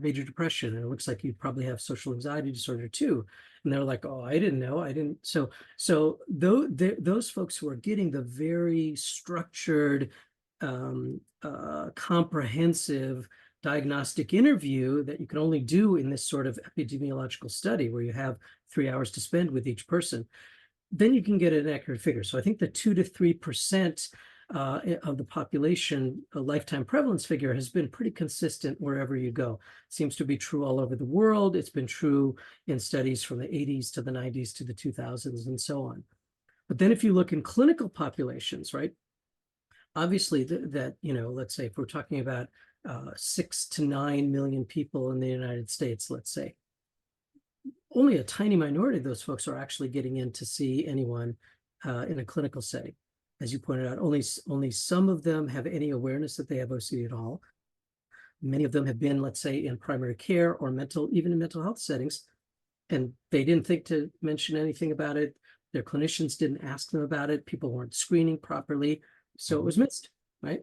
major depression, and it looks like you probably have social anxiety disorder too. And they're like, oh, I didn't know. I didn't. So those folks who are getting the very structured, comprehensive diagnostic interview that you can only do in this sort of epidemiological study where you have 3 hours to spend with each person, then you can get an accurate figure. So I think the 2 to 3% of the population, a lifetime prevalence figure has been pretty consistent wherever you go. Seems to be true all over the world. It's been true in studies from the 80s to the 90s to the 2000s and so on. But then if you look in clinical populations, right, obviously that, let's say if we're talking about 6 to 9 million people in the United States, let's say, only a tiny minority of those folks are actually getting in to see anyone in a clinical setting. As you pointed out, only some of them have any awareness that they have OCD at all. Many of them have been, let's say, in primary care or even in mental health settings, and they didn't think to mention anything about it. Their clinicians didn't ask them about it. People weren't screening properly, so it was missed, right?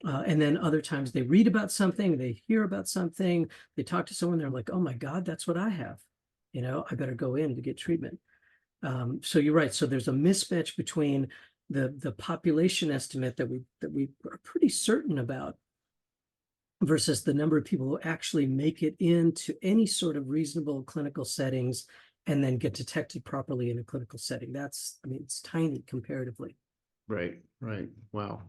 And then other times they read about something, they hear about something, they talk to someone, they're like, oh my God, that's what I have. I better go in to get treatment. So you're right. So there's a mismatch between the population estimate that we are pretty certain about versus the number of people who actually make it into any sort of reasonable clinical settings and then get detected properly in a clinical setting. It's tiny comparatively. Right. Wow.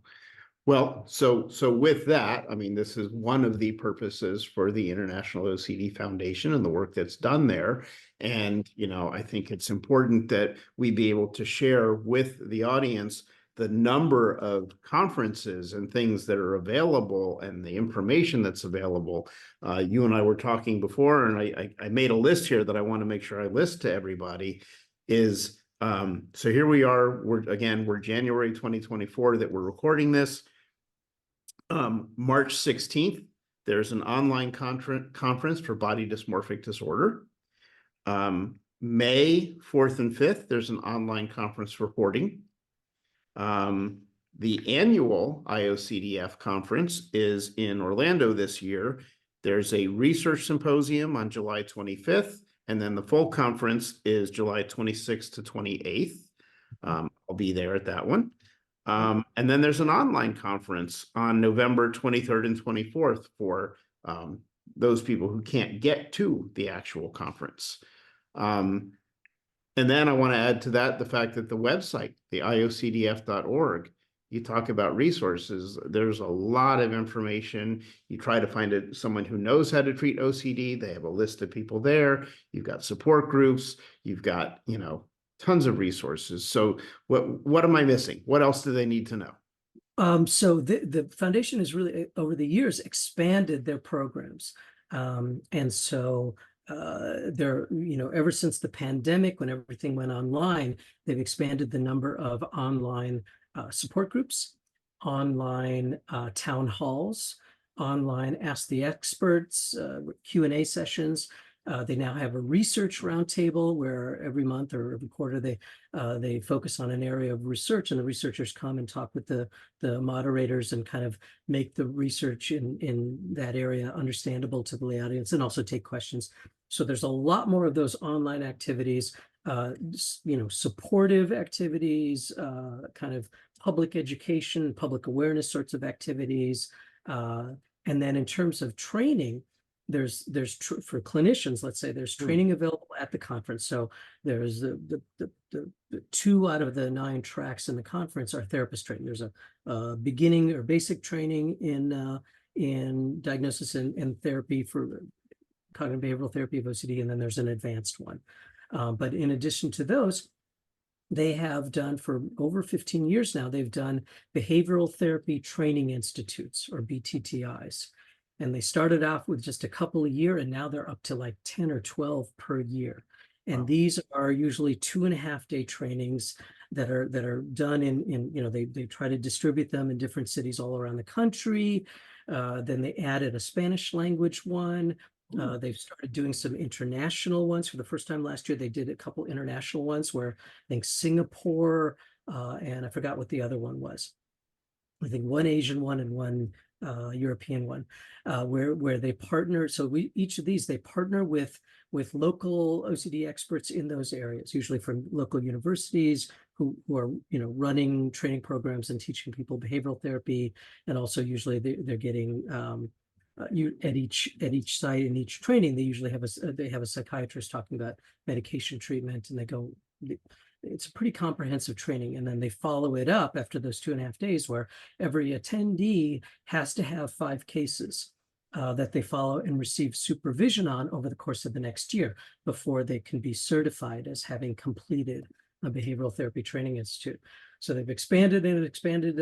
Well, so with that, this is one of the purposes for the International OCD Foundation and the work that's done there. And, I think it's important that we be able to share with the audience the number of conferences and things that are available and the information that's available. You and I were talking before, and I made a list here that I want to make sure I list to everybody is, so here we are, we're January 2024 that we're recording this. March 16th, there's an online conference for body dysmorphic disorder. May 4th and 5th, there's an online conference for hoarding. The annual IOCDF conference is in Orlando this year. There's a research symposium on July 25th, and then the full conference is July 26th to 28th. I'll be there at that one. And then there's an online conference on November 23rd and 24th for those people who can't get to the actual conference. And then I want to add to that the fact that the website, the iocdf.org, you talk about resources, there's a lot of information. You try to find someone who knows how to treat OCD. They have a list of people there. You've got support groups. You've got, tons of resources. So what am I missing? What else do they need to know? So the foundation has really, over the years, expanded their programs. And so they're, ever since the pandemic, when everything went online, they've expanded the number of online support groups, online town halls, online Ask the Experts, Q&A sessions. They now have a research roundtable where every month or every quarter they focus on an area of research, and the researchers come and talk with the moderators and kind of make the research in that area understandable to the lay audience, and also take questions. So there's a lot more of those online activities, supportive activities, kind of public education, public awareness sorts of activities. And then in terms of training, there's for clinicians, let's say, there's training available at the conference. So there's the 2 out of the 9 tracks in the conference are therapist training. There's a beginning or basic training in diagnosis and therapy for cognitive behavioral therapy of OCD, and then there's an advanced one. But in addition to those, they have done for over 15 years now, they've done behavioral therapy training institutes, or BTTIs. And they started off with just a couple a year, and now they're up to like 10 or 12 per year. And wow. These are usually 2.5-day trainings that are done they try to distribute them in different cities all around the country. Then they added a Spanish language one. They've started doing some international ones. For the first time last year, they did a couple international ones where I think Singapore, and I forgot what the other one was. I think one Asian one and one European one, where they partner. So each of these, they partner with local OCD experts in those areas, usually from local universities who are running training programs and teaching people behavioral therapy, and also usually they're getting at each site in each training, they usually have a psychiatrist talking about medication treatment, and it's a pretty comprehensive training. And then they follow it up after those 2.5 days, where every attendee has to have 5 cases that they follow and receive supervision on over the course of the next year before they can be certified as having completed a behavioral therapy training institute. So they've expanded and expanded.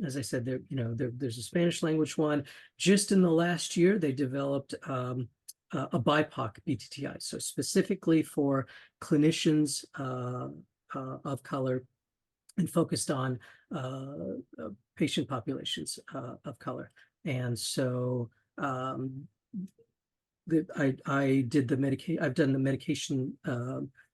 As I said, there's a Spanish language one. Just in the last year, they developed a BIPOC BTTI, so specifically for clinicians of color and focused on patient populations of color. And so I've done the medication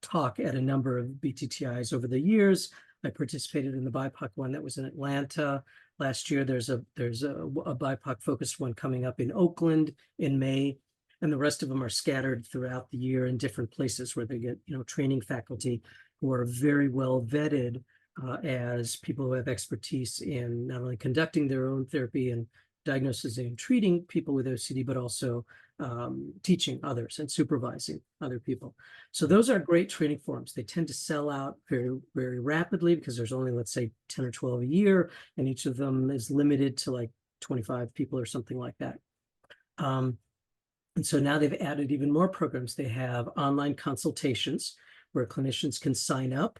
talk at a number of BTTIs over the years. I participated in the BIPOC one that was in Atlanta last year. There's a BIPOC focused one coming up in Oakland in May, and the rest of them are scattered throughout the year in different places where they get training faculty who are very well vetted as people who have expertise in not only conducting their own therapy and diagnosis and treating people with OCD, but also teaching others and supervising other people. So those are great training forums. They tend to sell out very, very rapidly because there's only, let's say, 10 or 12 a year, and each of them is limited to like 25 people or something like that. And so now they've added even more programs. They have online consultations where clinicians can sign up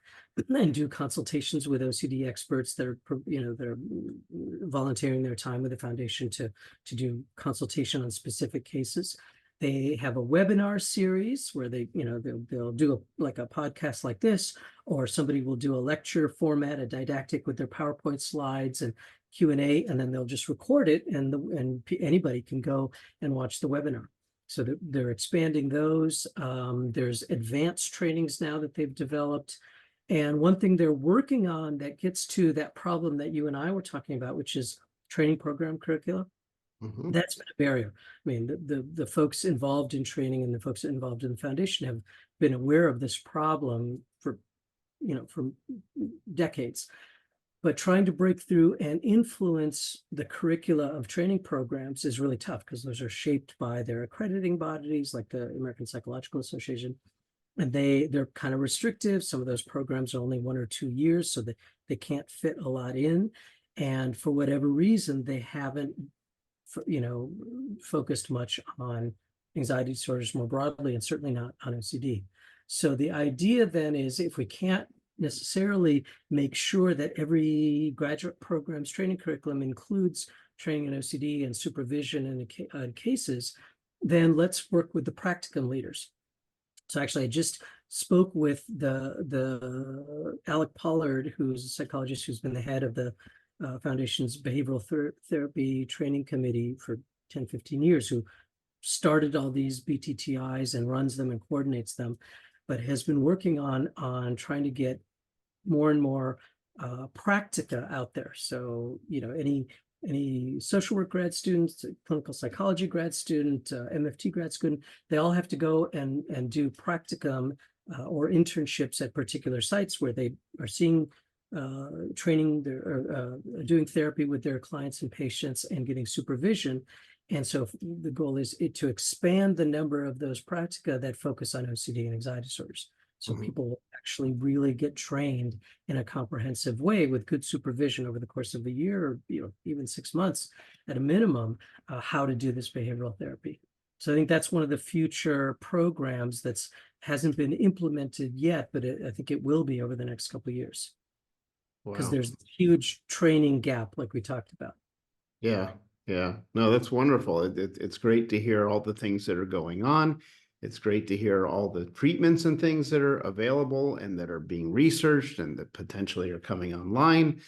and do consultations with OCD experts that are, that are volunteering their time with the foundation to do consultation on specific cases. They have a webinar series where they'll do like a podcast like this, or somebody will do a lecture format, a didactic with their PowerPoint slides and Q&A, and then they'll just record it, and anybody can go and watch the webinar. So they're expanding those. There's advanced trainings now that they've developed. And one thing they're working on that gets to that problem that you and I were talking about, which is training program curricula. Mm-hmm. That's been a barrier. I mean, the folks involved in training and the folks involved in the foundation have been aware of this problem for decades. But trying to break through and influence the curricula of training programs is really tough because those are shaped by their accrediting bodies like the American Psychological Association. And they're kind of restrictive. Some of those programs are only 1 or 2 years, so that they can't fit a lot in. And for whatever reason, they haven't, focused much on anxiety disorders more broadly, and certainly not on OCD. So the idea then is, if we can't necessarily make sure that every graduate program's training curriculum includes training in OCD and supervision in cases, then let's work with the practicum leaders. So actually, I just spoke with the Alec Pollard, who's a psychologist who's been the head of the Foundation's Behavioral Therapy Training Committee for 10, 15 years, who started all these BTTIs and runs them and coordinates them, but has been working on trying to get more and more practica out there. So, any social work grad students, clinical psychology grad student, MFT grad student, they all have to go and do practicum or internships at particular sites where they are seeing training, doing therapy with their clients and patients and getting supervision. And so the goal is to expand the number of those practica that focus on OCD and anxiety disorders. So people actually really get trained in a comprehensive way with good supervision over the course of a year, or even 6 months at a minimum, how to do this behavioral therapy. So I think that's one of the future programs that hasn't been implemented yet, but I think it will be over the next couple of years. Because there's a huge training gap, like we talked about. Yeah. No, that's wonderful. It's great to hear all the things that are going on. It's great to hear all the treatments and things that are available and that are being researched and that potentially are coming online.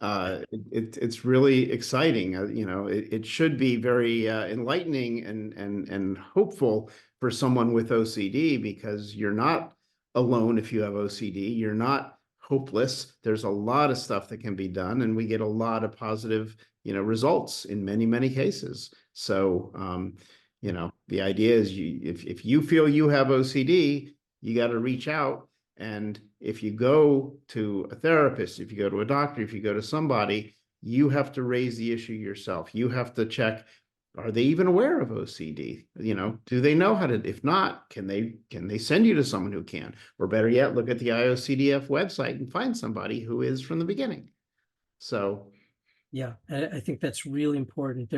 It's really exciting. It should be very enlightening and hopeful for someone with OCD, because you're not alone if you have OCD. You're not hopeless. There's a lot of stuff that can be done, and we get a lot of positive, results in many, many cases. So, the idea is if you feel you have OCD, you got to reach out. And if you go to a therapist, if you go to a doctor, if you go to somebody, you have to raise the issue yourself. You have to check, are they even aware of OCD? Do they know how to, if not, can they send you to someone who can? Or better yet, look at the IOCDF website and find somebody who is from the beginning. So Yeah, I think that's really important.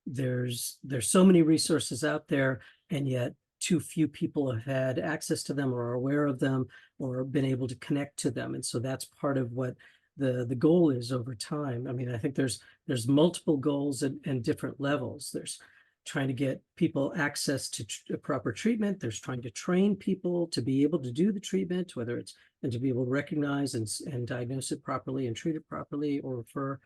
There's so many resources out there, and yet too few people have had access to them or are aware of them or been able to connect to them. And so that's part of what the goal is over time. I mean, I think there's multiple goals and different levels. There's trying to get people access to proper treatment. There's trying to train people to be able to do the treatment, whether it's and to be able to recognize and diagnose it properly and treat it properly or refer.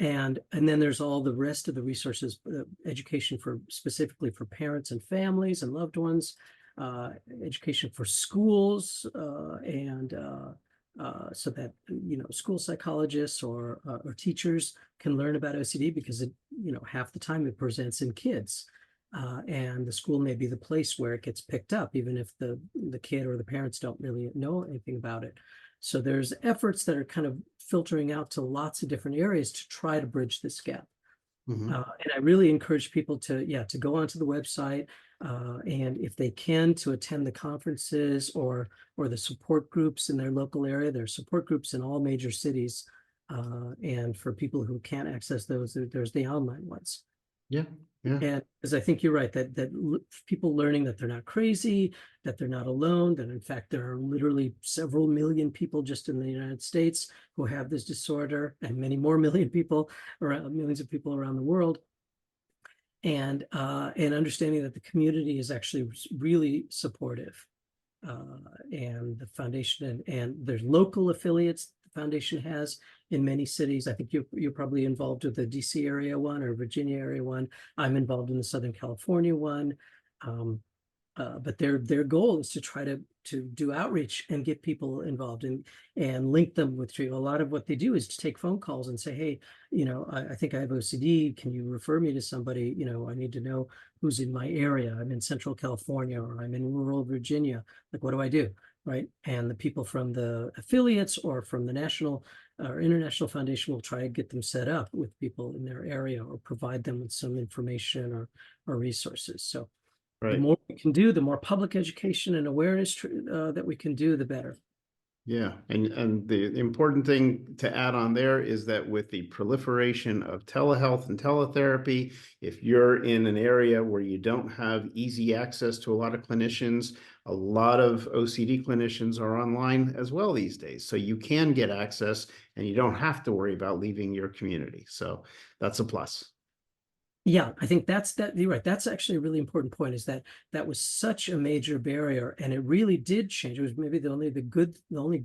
And then there's all the rest of the resources, education for specifically for parents and families and loved ones, education for schools, and so that school psychologists or teachers can learn about OCD, because half the time it presents in kids, and the school may be the place where it gets picked up, even if the kid or the parents don't really know anything about it. So there's efforts that are kind of filtering out to lots of different areas to try to bridge this gap. mhm. And I really encourage people to go onto the website, and if they can, to attend the conferences or the support groups in their local area. There are support groups in all major cities, and for people who can't access those, there's the online ones. Yeah, yeah. And as I think you're right, that people learning that they're not crazy, that they're not alone, that in fact there are literally several million people just in the United States who have this disorder, and many more millions of people around the world. And understanding that the community is actually really supportive, and the foundation and there's local affiliates the foundation has in many cities. I think you're probably involved with the DC area one or Virginia area one. I'm involved in the Southern California one. But their goal is to try to do outreach and get people involved and link them with treatment. A lot of what they do is to take phone calls and say, hey, I think I have OCD. Can you refer me to somebody? I need to know who's in my area. I'm in Central California, or I'm in rural Virginia. Like, what do I do? Right. And the people from the affiliates or from the national or international foundation will try to get them set up with people in their area or provide them with some information or resources. So the Right. more we can do, the more public education and awareness that we can do, the better. Yeah, and the important thing to add on there is that with the proliferation of telehealth and teletherapy, if you're in an area where you don't have easy access to a lot of clinicians, a lot of OCD clinicians are online as well these days. So you can get access and you don't have to worry about leaving your community. So that's a plus. Yeah, I think you're right. That's actually a really important point, is that was such a major barrier, and it really did change. It was maybe the only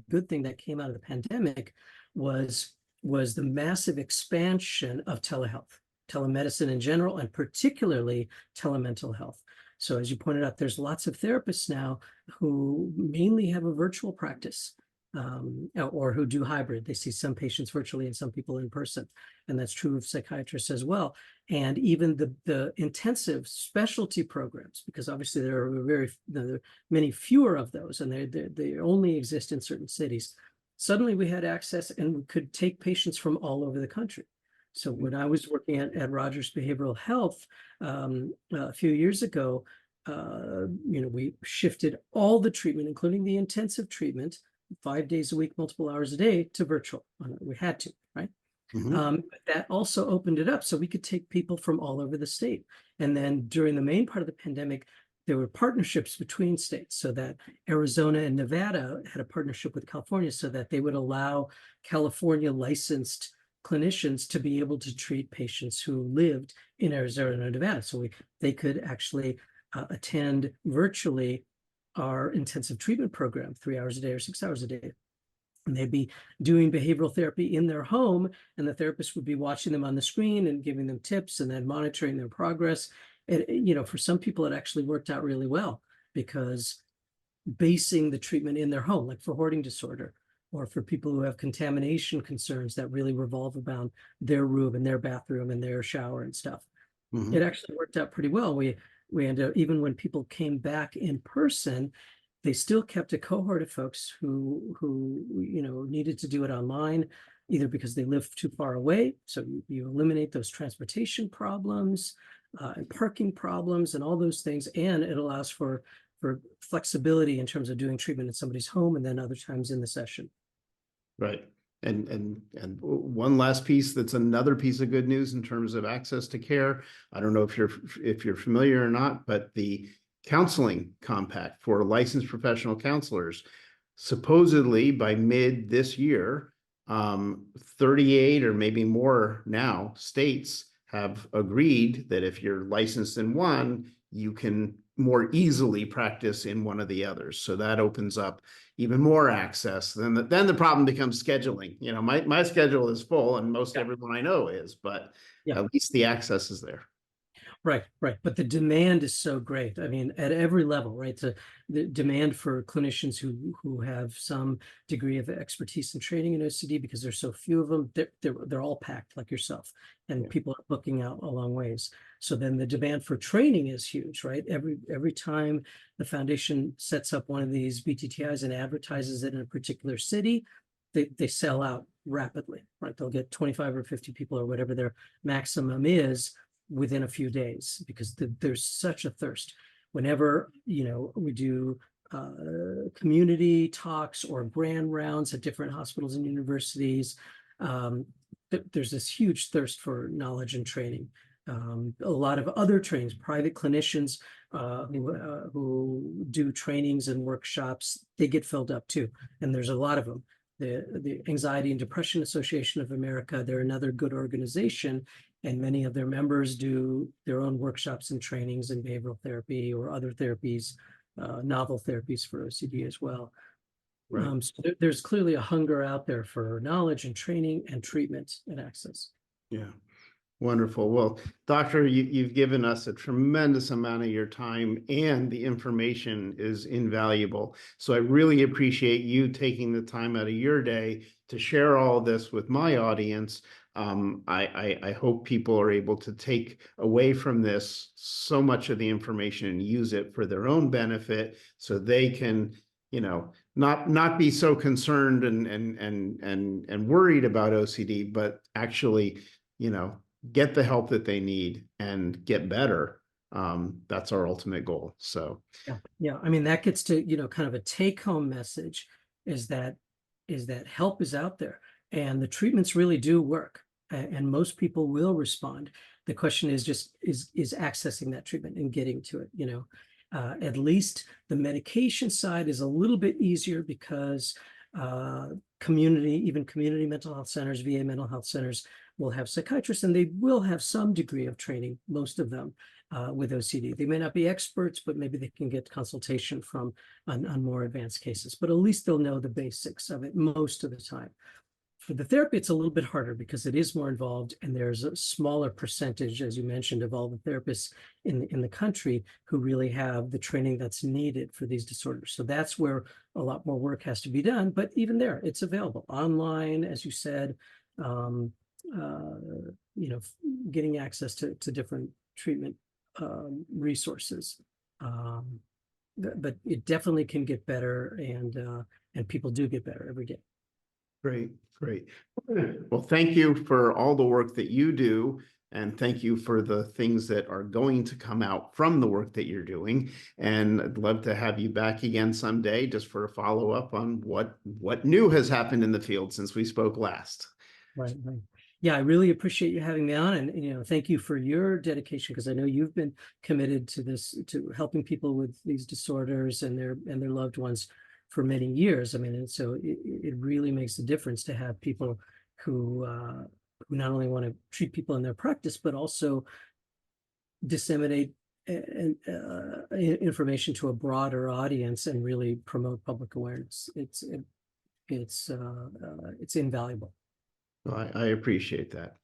good thing that came out of the pandemic was the massive expansion of telehealth, telemedicine in general, and particularly telemental health. So as you pointed out, there's lots of therapists now who mainly have a virtual practice, or who do hybrid. They see some patients virtually and some people in person. And that's true of psychiatrists as well. And even the intensive specialty programs, because obviously there are many fewer of those, and they only exist in certain cities. Suddenly we had access and we could take patients from all over the country. So when I was working at Rogers Behavioral Health a few years ago, we shifted all the treatment, including the intensive treatment, 5 days a week, multiple hours a day, to virtual. We had to, right? Mhm. But that also opened it up so we could take people from all over the state. And then during the main part of the pandemic, there were partnerships between states, so that Arizona and Nevada had a partnership with California so that they would allow California licensed clinicians to be able to treat patients who lived in Arizona and Nevada. So they could actually attend virtually our intensive treatment program 3 hours a day or 6 hours a day. And they'd be doing behavioral therapy in their home, and the therapist would be watching them on the screen and giving them tips and then monitoring their progress. And, for some people, it actually worked out really well, because basing the treatment in their home, like for hoarding disorder, or for people who have contamination concerns that really revolve around their room and their bathroom and their shower and stuff, Mhm. it actually worked out pretty well. We ended up, even when people came back in person, they still kept a cohort of folks who needed to do it online. either because they live too far away. So you eliminate those transportation problems and parking problems and all those things. And it allows for flexibility in terms of doing treatment in somebody's home and then other times in the session. Right. And one last piece that's another piece of good news in terms of access to care. I don't know if you're familiar or not, but the counseling compact for licensed professional counselors, supposedly by mid this year, 38 or maybe more now states have agreed that if you're licensed in one, you can more easily practice in one of the others. So that opens up even more access. Then the problem becomes scheduling. You know, my schedule is full, and most everyone I know is, but at least the access is there. Right. But the demand is so great. I mean, at every level, right? The demand for clinicians who have some degree of expertise and training in OCD, because there's so few of them, they're all packed like yourself, and people are booking out a long ways. So then the demand for training is huge, right? Every time the foundation sets up one of these BTTIs and advertises it in a particular city, they sell out rapidly, right? They'll get 25 or 50 people or whatever their maximum is within a few days, because there's such a thirst. Whenever, we do community talks or grand rounds at different hospitals and universities, there's this huge thirst for knowledge and training. A lot of other trainings, private clinicians who do trainings and workshops, they get filled up too. And there's a lot of them. The Anxiety and Depression Association of America, they're another good organization, and many of their members do their own workshops and trainings in behavioral therapy or other therapies, novel therapies for OCD as well. Right. So there's clearly a hunger out there for knowledge and training and treatment and access. Yeah. Wonderful. Well, Doctor, you've given us a tremendous amount of your time, and the information is invaluable. So I really appreciate you taking the time out of your day to share all of this with my audience. I hope people are able to take away from this so much of the information and use it for their own benefit, so they can, not be so concerned and worried about OCD, but actually, get the help that they need and get better. That's our ultimate goal. So yeah. I mean, that gets to, kind of a take-home message is that help is out there and the treatments really do work, and most people will respond. The question is just is accessing that treatment and getting to it. At least the medication side is a little bit easier because community mental health centers, VA mental health centers will have psychiatrists, and they will have some degree of training, most of them, with OCD. They may not be experts, but maybe they can get consultation on more advanced cases, but at least they'll know the basics of it most of the time. For the therapy, it's a little bit harder because it is more involved, and there's a smaller percentage, as you mentioned, of all the therapists in the country who really have the training that's needed for these disorders. So that's where a lot more work has to be done. But even there, it's available online, as you said. Getting access to different treatment resources. But it definitely can get better, and people do get better every day. great. Well, thank you for all the work that you do, and thank you for the things that are going to come out from the work that you're doing. And I'd love to have you back again someday just for a follow-up on what new has happened in the field since we spoke last. Right. Yeah, I really appreciate you having me on, and thank you for your dedication, because I know you've been committed to this, to helping people with these disorders and their loved ones for many years. I mean, and so it really makes a difference to have people who not only want to treat people in their practice, but also disseminate information to a broader audience and really promote public awareness. It's invaluable. Well, I appreciate that.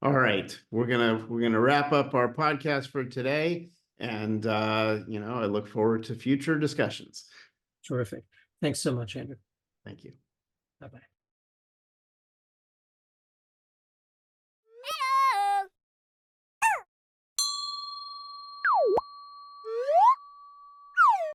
All right, we're gonna wrap up our podcast for today, and I look forward to future discussions. Terrific. Thanks so much, Andrew. Thank you. Bye-bye.